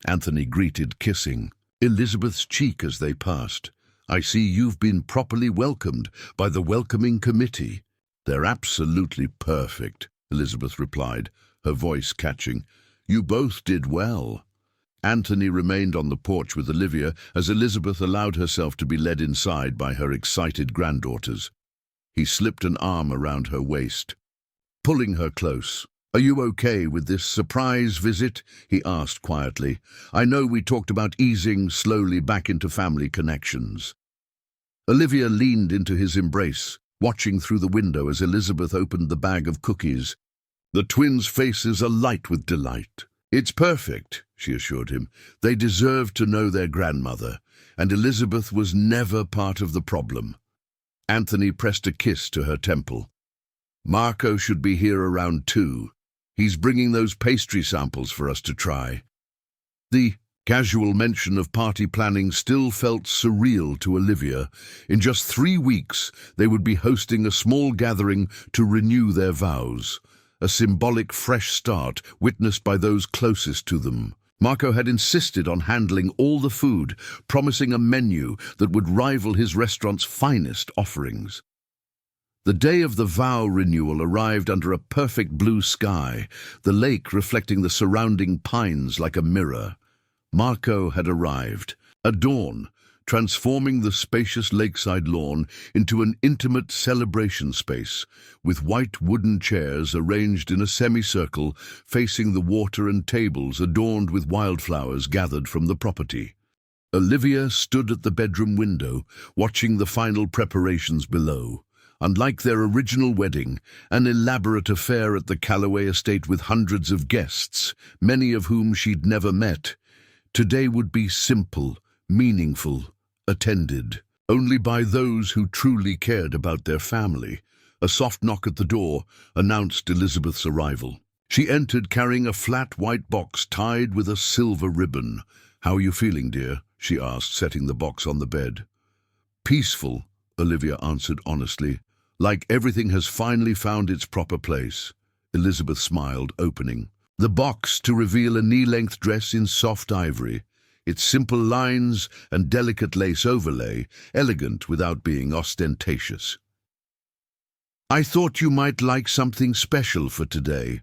Anthony greeted, kissing Elizabeth's cheek as they passed. "I see you've been properly welcomed by the welcoming committee." "They're absolutely perfect," Elizabeth replied, her voice catching. "You both did well." Anthony remained on the porch with Olivia as Elizabeth allowed herself to be led inside by her excited granddaughters. He slipped an arm around her waist, pulling her close. "Are you okay with this surprise visit?" he asked quietly. "I know we talked about easing slowly back into family connections." Olivia leaned into his embrace, watching through the window as Elizabeth opened the bag of cookies. The twins' faces alight with delight. "It's perfect," she assured him. "They deserved to know their grandmother, and Elizabeth was never part of the problem." Anthony pressed a kiss to her temple. "Marco should be here around 2. He's bringing those pastry samples for us to try." The casual mention of party planning still felt surreal to Olivia. In just 3 weeks, they would be hosting a small gathering to renew their vows, a symbolic fresh start witnessed by those closest to them. Marco had insisted on handling all the food, promising a menu that would rival his restaurant's finest offerings. The day of the vow renewal arrived under a perfect blue sky, the lake reflecting the surrounding pines like a mirror. Marco had arrived, at dawn, transforming the spacious lakeside lawn into an intimate celebration space, with white wooden chairs arranged in a semicircle facing the water and tables adorned with wildflowers gathered from the property. Olivia stood at the bedroom window, watching the final preparations below. Unlike their original wedding, an elaborate affair at the Calloway estate with hundreds of guests, many of whom she'd never met, today would be simple, meaningful, attended only by those who truly cared about their family. A soft knock at the door announced Elizabeth's arrival. She entered carrying a flat white box tied with a silver ribbon. "How are you feeling, dear?" she asked, setting the box on the bed. "Peaceful," Olivia answered honestly. "Like everything has finally found its proper place." Elizabeth smiled, opening the box to reveal a knee-length dress in soft ivory, its simple lines and delicate lace overlay, elegant without being ostentatious. "I thought you might like something special for today."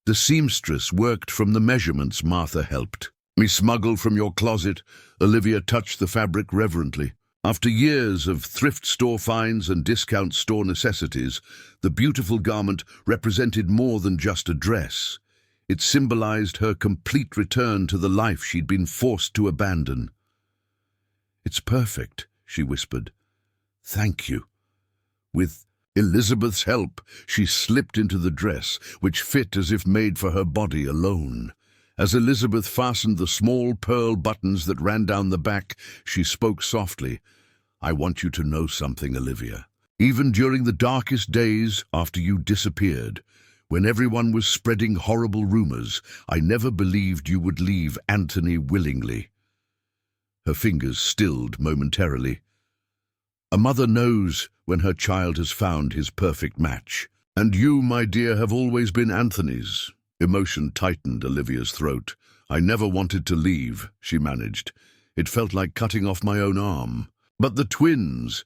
The seamstress worked from the measurements Martha helped. "Me smuggled from your closet." Olivia touched the fabric reverently. After years of thrift store finds and discount store necessities, the beautiful garment represented more than just a dress. It symbolized her complete return to the life she'd been forced to abandon. "It's perfect," she whispered. "Thank you." With Elizabeth's help, she slipped into the dress, which fit as if made for her body alone. As Elizabeth fastened the small pearl buttons that ran down the back, she spoke softly. "I want you to know something, Olivia. Even during the darkest days after you disappeared, when everyone was spreading horrible rumors, I never believed you would leave Anthony willingly." Her fingers stilled momentarily. A mother knows when her child has found his perfect match. "And you, my dear, have always been Anthony's." Emotion tightened Olivia's throat. "I never wanted to leave," she managed. "It felt like cutting off my own arm. But the twins—"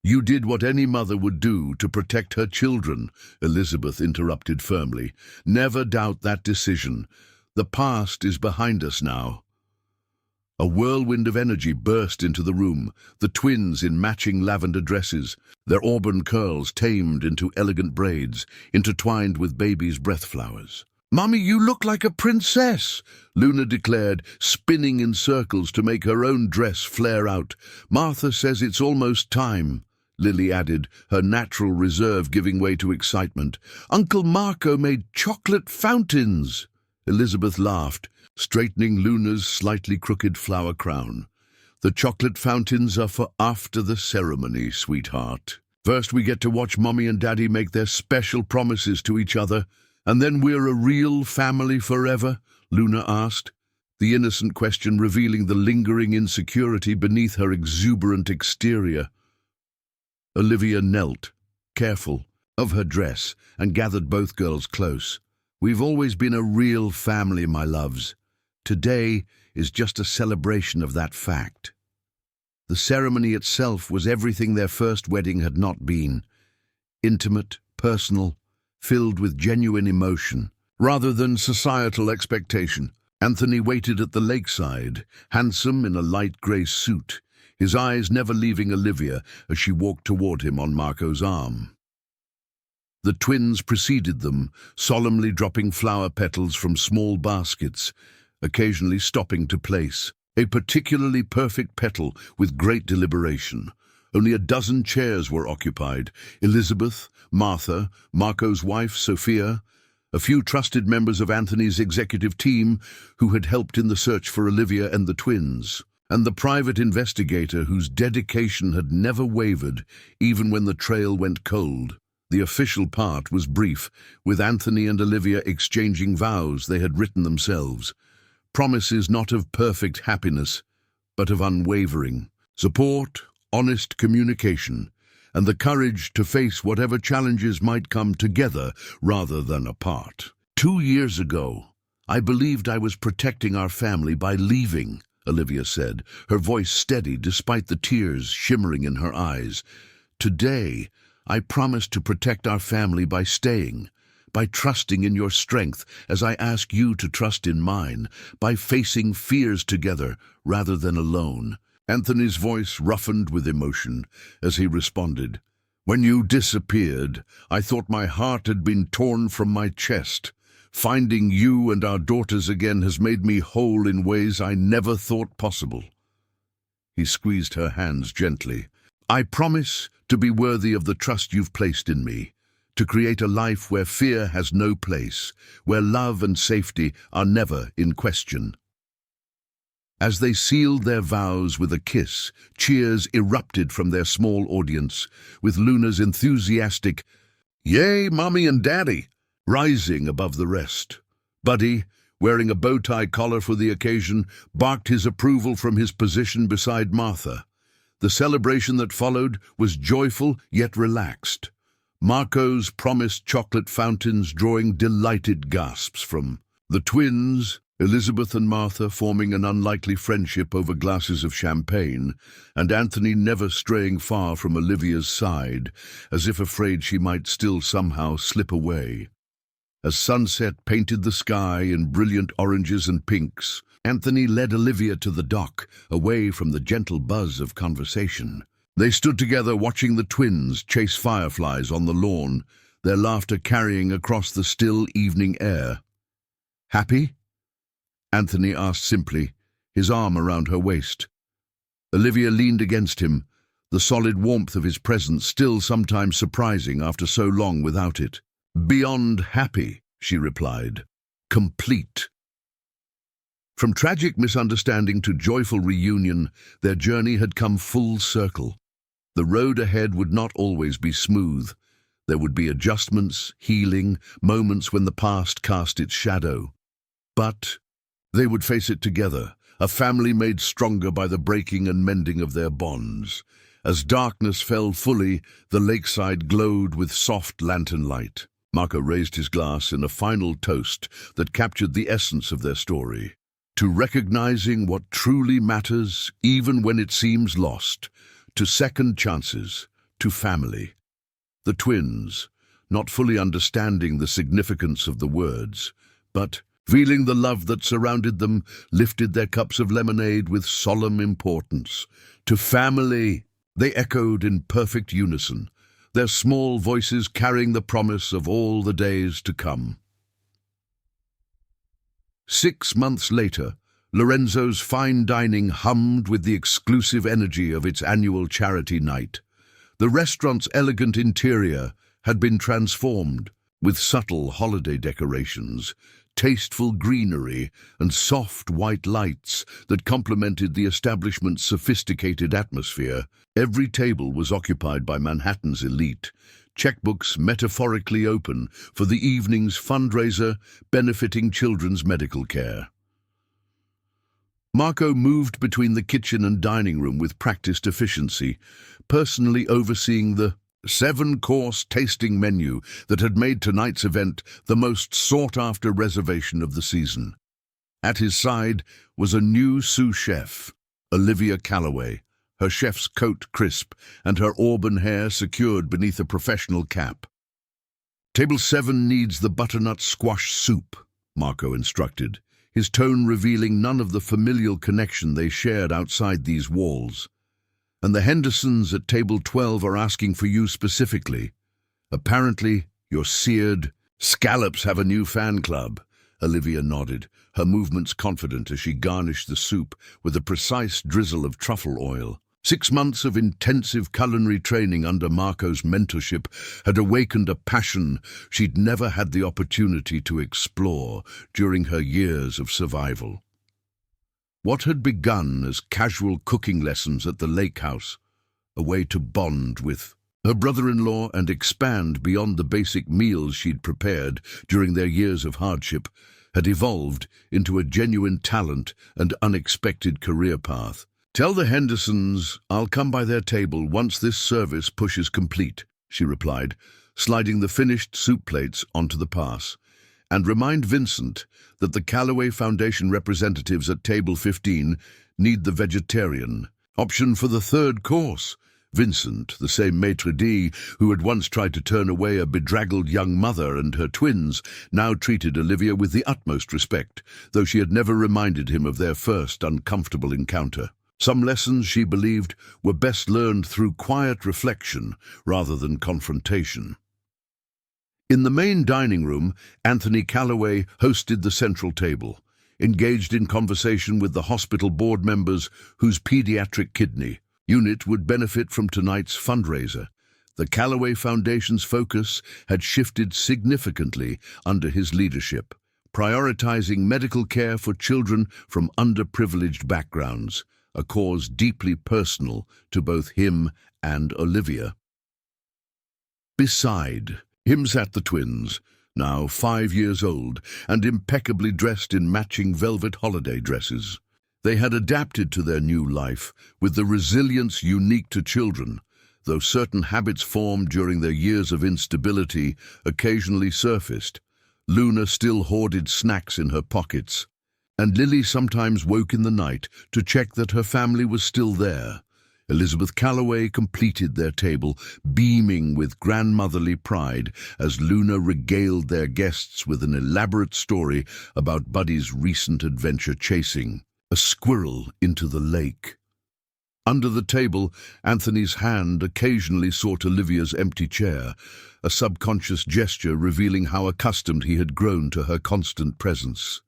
"You did what any mother would do to protect her children," Elizabeth interrupted firmly. "Never doubt that decision. The past is behind us now." A whirlwind of energy burst into the room, the twins in matching lavender dresses, their auburn curls tamed into elegant braids, intertwined with baby's breath flowers. "Mummy, you look like a princess," Luna declared, spinning in circles to make her own dress flare out. "Martha says it's almost time," Lily added, her natural reserve giving way to excitement. "Uncle Marco made chocolate fountains." Elizabeth laughed, straightening Luna's slightly crooked flower crown. "The chocolate fountains are for after the ceremony, sweetheart. First we get to watch Mommy and Daddy make their special promises to each other, and then we're a real family forever?" Luna asked, the innocent question revealing the lingering insecurity beneath her exuberant exterior. Olivia knelt, careful, of her dress, and gathered both girls close. "We've always been a real family, my loves. Today is just a celebration of that fact." The ceremony itself was everything their first wedding had not been. Intimate, personal, filled with genuine emotion, rather than societal expectation. Anthony waited at the lakeside, handsome in a light grey suit, his eyes never leaving Olivia as she walked toward him on Marco's arm. The twins preceded them, solemnly dropping flower petals from small baskets, occasionally stopping to place a particularly perfect petal with great deliberation. Only a dozen chairs were occupied. Elizabeth, Martha, Marco's wife, Sophia, a few trusted members of Anthony's executive team who had helped in the search for Olivia and the twins, and the private investigator whose dedication had never wavered, even when the trail went cold. The official part was brief, with Anthony and Olivia exchanging vows they had written themselves. Promises not of perfect happiness, but of unwavering support, honest communication, and the courage to face whatever challenges might come together rather than apart. 2 years ago, I believed I was protecting our family by leaving, Olivia said, her voice steady despite the tears shimmering in her eyes. Today, I promise to protect our family by staying, by trusting in your strength as I ask you to trust in mine, by facing fears together rather than alone. Anthony's voice roughened with emotion as he responded. When you disappeared, I thought my heart had been torn from my chest. Finding you and our daughters again has made me whole in ways I never thought possible. He squeezed her hands gently. I promise to be worthy of the trust you've placed in me, to create a life where fear has no place, where love and safety are never in question. As they sealed their vows with a kiss, cheers erupted from their small audience, with Luna's enthusiastic, "Yay, Mommy and Daddy!" rising above the rest. Buddy, wearing a bow-tie collar for the occasion, barked his approval from his position beside Martha. The celebration that followed was joyful yet relaxed. Marco's promised chocolate fountains drawing delighted gasps from the twins, Elizabeth and Martha forming an unlikely friendship over glasses of champagne, and Anthony never straying far from Olivia's side, as if afraid she might still somehow slip away. As sunset painted the sky in brilliant oranges and pinks, Anthony led Olivia to the dock, away from the gentle buzz of conversation. They stood together watching the twins chase fireflies on the lawn, their laughter carrying across the still evening air. "Happy?" Anthony asked simply, his arm around her waist. Olivia leaned against him, the solid warmth of his presence still sometimes surprising after so long without it. "Beyond happy," she replied. "Complete." From tragic misunderstanding to joyful reunion, their journey had come full circle. The road ahead would not always be smooth. There would be adjustments, healing, moments when the past cast its shadow. But they would face it together, a family made stronger by the breaking and mending of their bonds. As darkness fell fully, the lakeside glowed with soft lantern light. Marco raised his glass in a final toast that captured the essence of their story. To recognizing what truly matters, even when it seems lost, to second chances, to family. The twins, not fully understanding the significance of the words, but feeling the love that surrounded them, lifted their cups of lemonade with solemn importance. To family, they echoed in perfect unison, their small voices carrying the promise of all the days to come. 6 months later, Lorenzo's fine dining hummed with the exclusive energy of its annual charity night. The restaurant's elegant interior had been transformed with subtle holiday decorations, tasteful greenery, and soft white lights that complemented the establishment's sophisticated atmosphere. Every table was occupied by Manhattan's elite, checkbooks metaphorically open for the evening's fundraiser benefiting children's medical care. Marco moved between the kitchen and dining room with practiced efficiency, personally overseeing the 7-course tasting menu that had made tonight's event the most sought-after reservation of the season. At his side was a new sous chef, Olivia Calloway, her chef's coat crisp and her auburn hair secured beneath a professional cap. "Table 7 needs the butternut squash soup," Marco instructed, his tone revealing none of the familial connection they shared outside these walls. "And the Hendersons at table 12 are asking for you specifically. Apparently, your seared scallops have a new fan club." Olivia nodded, her movements confident as she garnished the soup with a precise drizzle of truffle oil. 6 months of intensive culinary training under Marco's mentorship had awakened a passion she'd never had the opportunity to explore during her years of survival. What had begun as casual cooking lessons at the lake house, a way to bond with her brother-in-law and expand beyond the basic meals she'd prepared during their years of hardship, had evolved into a genuine talent and unexpected career path. "Tell the Hendersons I'll come by their table once this service push is complete," she replied, sliding the finished soup plates onto the pass. "And remind Vincent that the Calloway Foundation representatives at table 15 need the vegetarian option for the 3rd course." Vincent, the same maitre d' who had once tried to turn away a bedraggled young mother and her twins, now treated Olivia with the utmost respect, though she had never reminded him of their first uncomfortable encounter. Some lessons, she believed, were best learned through quiet reflection rather than confrontation. In the main dining room, Anthony Calloway hosted the central table, engaged in conversation with the hospital board members whose pediatric kidney unit would benefit from tonight's fundraiser. The Calloway Foundation's focus had shifted significantly under his leadership, prioritizing medical care for children from underprivileged backgrounds, a cause deeply personal to both him and Olivia. Beside him sat the twins, now 5 years old and impeccably dressed in matching velvet holiday dresses. They had adapted to their new life with the resilience unique to children, though certain habits formed during their years of instability occasionally surfaced. Luna still hoarded snacks in her pockets, and Lily sometimes woke in the night to check that her family was still there. Elizabeth Calloway completed their table, beaming with grandmotherly pride as Luna regaled their guests with an elaborate story about Buddy's recent adventure chasing a squirrel into the lake. Under the table, Anthony's hand occasionally sought Olivia's empty chair, a subconscious gesture revealing how accustomed he had grown to her constant presence.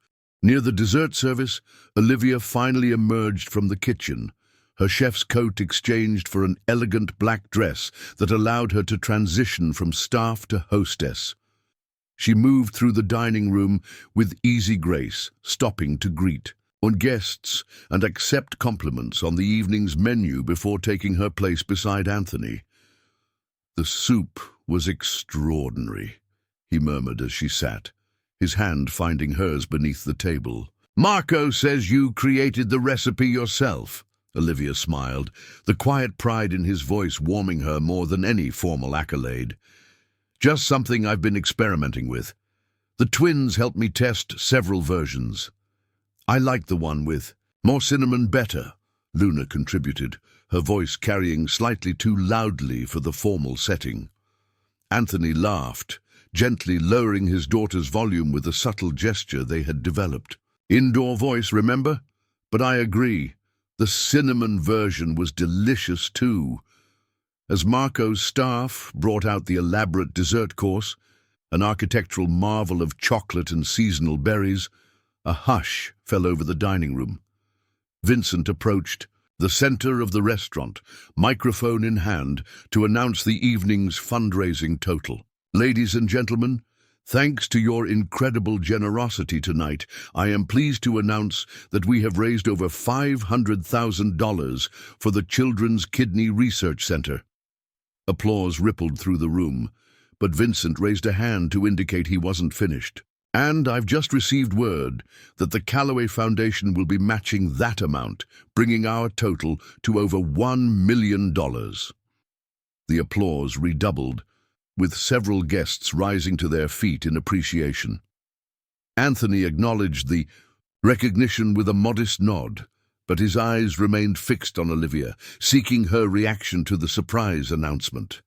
Near the dessert service, Olivia finally emerged from the kitchen, her chef's coat exchanged for an elegant black dress that allowed her to transition from staff to hostess. She moved through the dining room with easy grace, stopping to greet on guests and accept compliments on the evening's menu before taking her place beside Anthony. "The soup was extraordinary," he murmured as she sat, his hand finding hers beneath the table. "Marco says you created the recipe yourself." Olivia smiled, the quiet pride in his voice warming her more than any formal accolade. "Just something I've been experimenting with. The twins helped me test several versions. I like the one with more cinnamon better," Luna contributed, her voice carrying slightly too loudly for the formal setting. Anthony laughed, gently lowering his daughter's volume with a subtle gesture they had developed. "Indoor voice, remember? But I agree. The cinnamon version was delicious too." As Marco's staff brought out the elaborate dessert course, an architectural marvel of chocolate and seasonal berries, a hush fell over the dining room. Vincent approached the center of the restaurant, microphone in hand, to announce the evening's fundraising total. "Ladies and gentlemen, thanks to your incredible generosity tonight, I am pleased to announce that we have raised over $500,000 for the Children's Kidney Research Center." Applause rippled through the room, but Vincent raised a hand to indicate he wasn't finished. "And I've just received word that the Callaway Foundation will be matching that amount, bringing our total to over $1 million. The applause redoubled, with several guests rising to their feet in appreciation. Anthony acknowledged the recognition with a modest nod, but his eyes remained fixed on Olivia, seeking her reaction to the surprise announcement.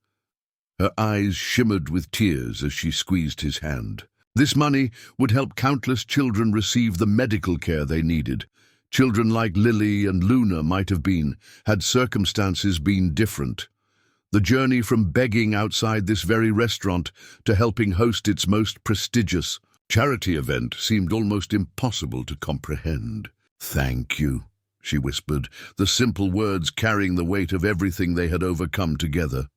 Her eyes shimmered with tears as she squeezed his hand. This money would help countless children receive the medical care they needed. Children like Lily and Luna might have been, had circumstances been different. The journey from begging outside this very restaurant to helping host its most prestigious charity event seemed almost impossible to comprehend. "Thank you," she whispered, the simple words carrying the weight of everything they had overcome together.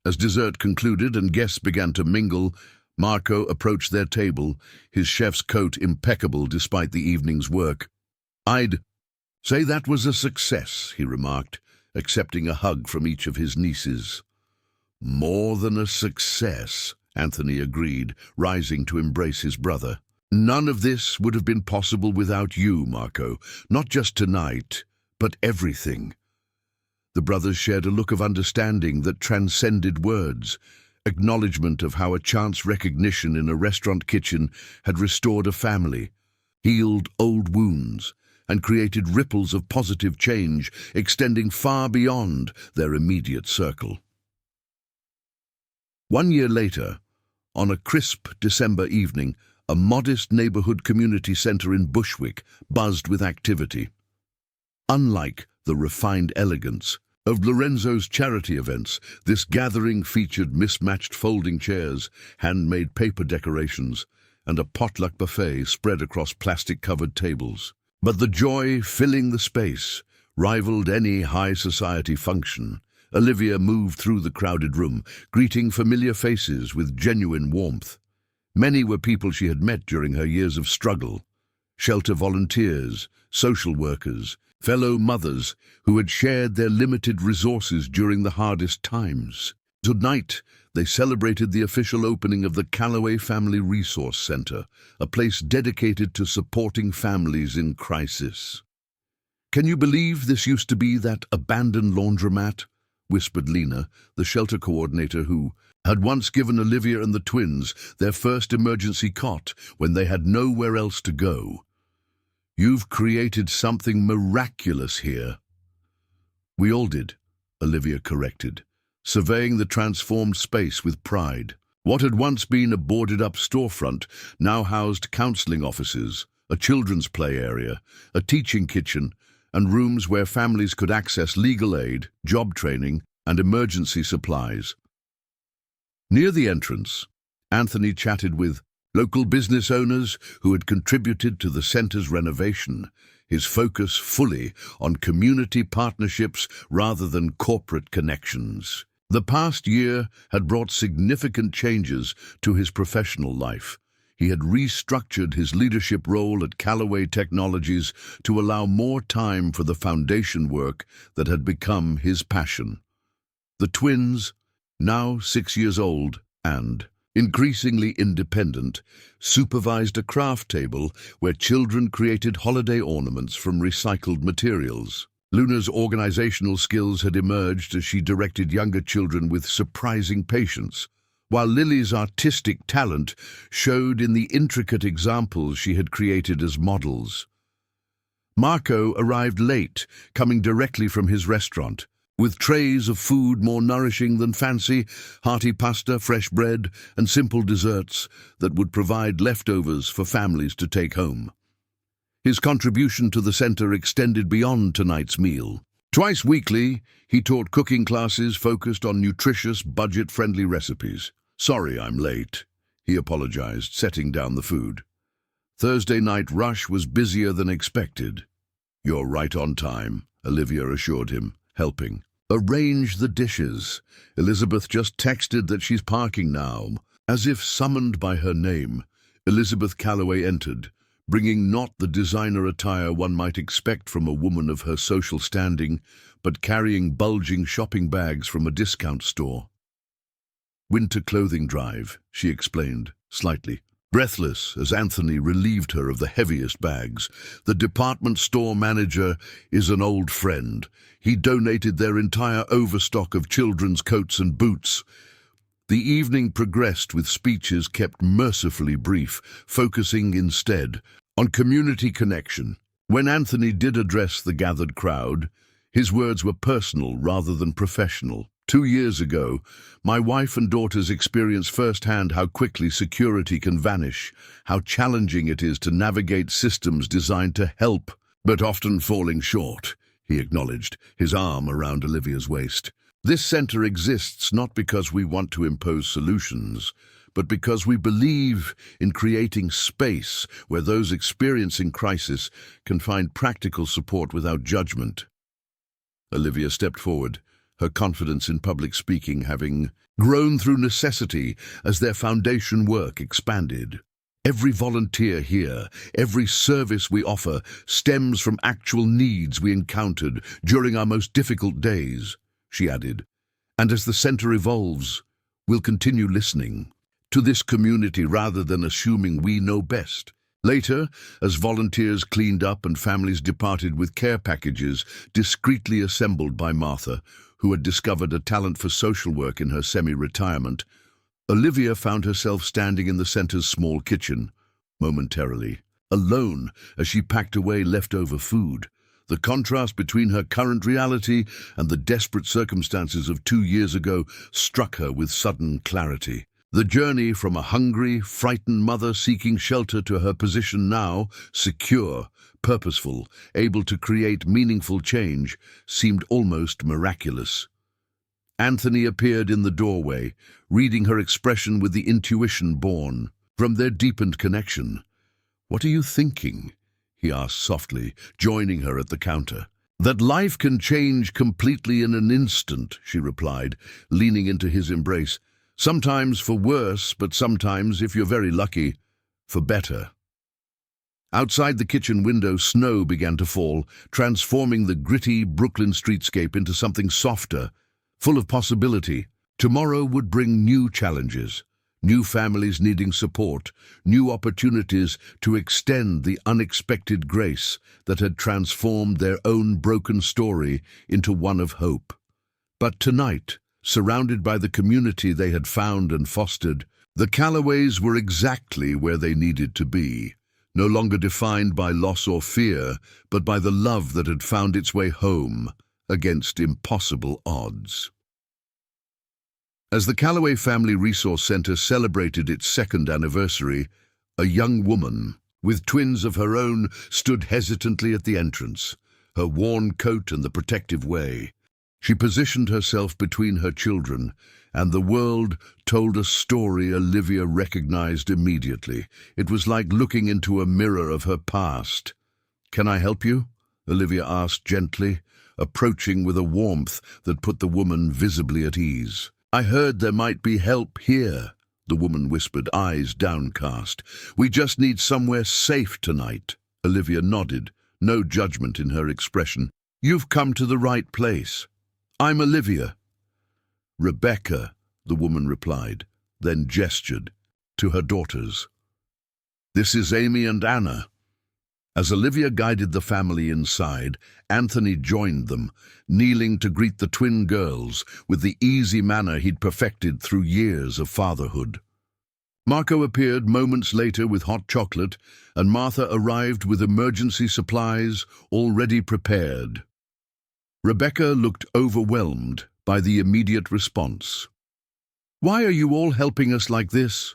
As dessert concluded and guests began to mingle, Marco approached their table, his chef's coat impeccable despite the evening's work. "I'd say that was a success," he remarked, accepting a hug from each of his nieces. "More than a success," Anthony agreed, rising to embrace his brother. "None of this would have been possible without you, Marco, not just tonight, but everything." The brothers shared a look of understanding that transcended words, acknowledgement of how a chance recognition in a restaurant kitchen had restored a family, healed old wounds, and created ripples of positive change extending far beyond their immediate circle. 1 year later, on a crisp December evening, a modest neighborhood community center in Bushwick buzzed with activity. Unlike the refined elegance of Lorenzo's charity events, this gathering featured mismatched folding chairs, handmade paper decorations, and a potluck buffet spread across plastic-covered tables. But the joy filling the space rivaled any high society function. Olivia moved through the crowded room, greeting familiar faces with genuine warmth. Many were people she had met during her years of struggle: shelter volunteers, social workers, fellow mothers who had shared their limited resources during the hardest times. Tonight, they celebrated the official opening of the Callaway Family Resource Center, a place dedicated to supporting families in crisis. "Can you believe this used to be that abandoned laundromat?" whispered Lena, the shelter coordinator who had once given Olivia and the twins their first emergency cot when they had nowhere else to go. "You've created something miraculous here." "We all did," Olivia corrected, surveying the transformed space with pride. What had once been a boarded-up storefront now housed counseling offices, a children's play area, a teaching kitchen, and rooms where families could access legal aid, job training, and emergency supplies. Near the entrance, Anthony chatted with local business owners who had contributed to the center's renovation, his focus fully on community partnerships rather than corporate connections. The past year had brought significant changes to his professional life. He had restructured his leadership role at Callaway Technologies to allow more time for the foundation work that had become his passion. The twins, now 6 years old and increasingly independent, supervised a craft table where children created holiday ornaments from recycled materials. Luna's organizational skills had emerged as she directed younger children with surprising patience, while Lily's artistic talent showed in the intricate examples she had created as models. Marco arrived late, coming directly from his restaurant, with trays of food more nourishing than fancy, hearty pasta, fresh bread, and simple desserts that would provide leftovers for families to take home. His contribution to the center extended beyond tonight's meal. Twice weekly, he taught cooking classes focused on nutritious, budget-friendly recipes. "Sorry I'm late," he apologized, setting down the food. Thursday night rush was busier than expected. "You're right on time," Olivia assured him, helping. "Arrange the dishes. Elizabeth just texted that she's parking now." As if summoned by her name, Elizabeth Callaway entered, bringing not the designer attire one might expect from a woman of her social standing, but carrying bulging shopping bags from a discount store. "Winter clothing drive," she explained, slightly breathless as Anthony relieved her of the heaviest bags. "The department store manager is an old friend. He donated their entire overstock of children's coats and boots." The evening progressed with speeches kept mercifully brief, focusing instead on community connection. When Anthony did address the gathered crowd, his words were personal rather than professional. "2 years ago, my wife and daughters experienced firsthand how quickly security can vanish, how challenging it is to navigate systems designed to help, but often falling short," he acknowledged, his arm around Olivia's waist. "This center exists not because we want to impose solutions, but because we believe in creating space where those experiencing crisis can find practical support without judgment." Olivia stepped forward, her confidence in public speaking having grown through necessity as their foundation work expanded. "Every volunteer here, every service we offer, stems from actual needs we encountered during our most difficult days," she added. "And as the center evolves, we'll continue listening to this community rather than assuming we know best." Later, as volunteers cleaned up and families departed with care packages discreetly assembled by Martha, who had discovered a talent for social work in her semi-retirement, Olivia found herself standing in the center's small kitchen, momentarily, alone as she packed away leftover food. The contrast between her current reality and the desperate circumstances of 2 years ago struck her with sudden clarity. The journey from a hungry, frightened mother seeking shelter to her position now, secure, purposeful, able to create meaningful change, seemed almost miraculous. Anthony appeared in the doorway, reading her expression with the intuition born from their deepened connection. "What are you thinking?" he asked softly, joining her at the counter. "That life can change completely in an instant," she replied, leaning into his embrace. "Sometimes for worse, but sometimes, if you're very lucky, for better." Outside the kitchen window, snow began to fall, transforming the gritty Brooklyn streetscape into something softer, full of possibility. Tomorrow would bring new challenges, new families needing support, new opportunities to extend the unexpected grace that had transformed their own broken story into one of hope. But tonight, surrounded by the community they had found and fostered, the Callaways were exactly where they needed to be, no longer defined by loss or fear, but by the love that had found its way home against impossible odds. As the Callaway Family Resource Center celebrated its 2nd anniversary, a young woman, with twins of her own, stood hesitantly at the entrance, her worn coat and the protective way. She positioned herself between her children, and the world told a story Olivia recognized immediately. It was like looking into a mirror of her past. Can I help you? Olivia asked gently, approaching with a warmth that put the woman visibly at ease. I heard there might be help here, the woman whispered, eyes downcast. We just need somewhere safe tonight. Olivia nodded, no judgment in her expression. You've come to the right place. I'm Olivia. Rebecca, the woman replied, then gestured to her daughters. This is Amy and Anna. As Olivia guided the family inside, Anthony joined them, kneeling to greet the twin girls with the easy manner he'd perfected through years of fatherhood. Marco appeared moments later with hot chocolate, and Martha arrived with emergency supplies already prepared. Rebecca looked overwhelmed by the immediate response. Why are you all helping us like this?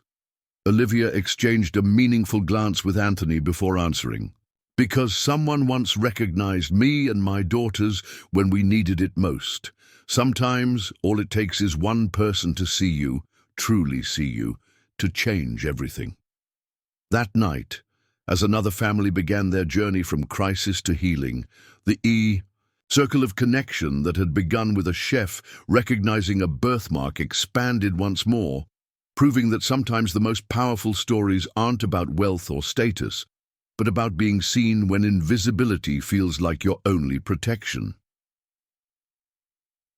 Olivia exchanged a meaningful glance with Anthony before answering. Because someone once recognized me and my daughters when we needed it most. Sometimes all it takes is one person to see you, truly see you, to change everything. That night, as another family began their journey from crisis to healing, the circle of connection that had begun with a chef recognizing a birthmark expanded once more, proving that sometimes the most powerful stories aren't about wealth or status, but about being seen when invisibility feels like your only protection.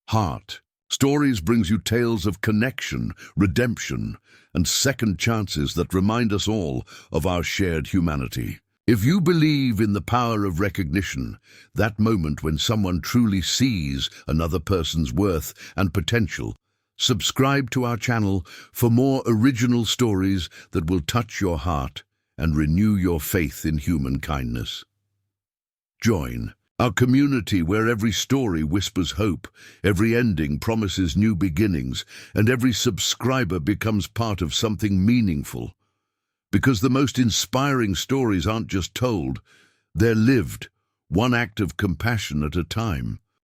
Heart. Stories brings you tales of connection, redemption, and second chances that remind us all of our shared humanity. If you believe in the power of recognition, that moment when someone truly sees another person's worth and potential, subscribe to our channel for more original stories that will touch your heart and renew your faith in human kindness. Join our community where every story whispers hope, every ending promises new beginnings, and every subscriber becomes part of something meaningful. Because the most inspiring stories aren't just told, they're lived, one act of compassion at a time.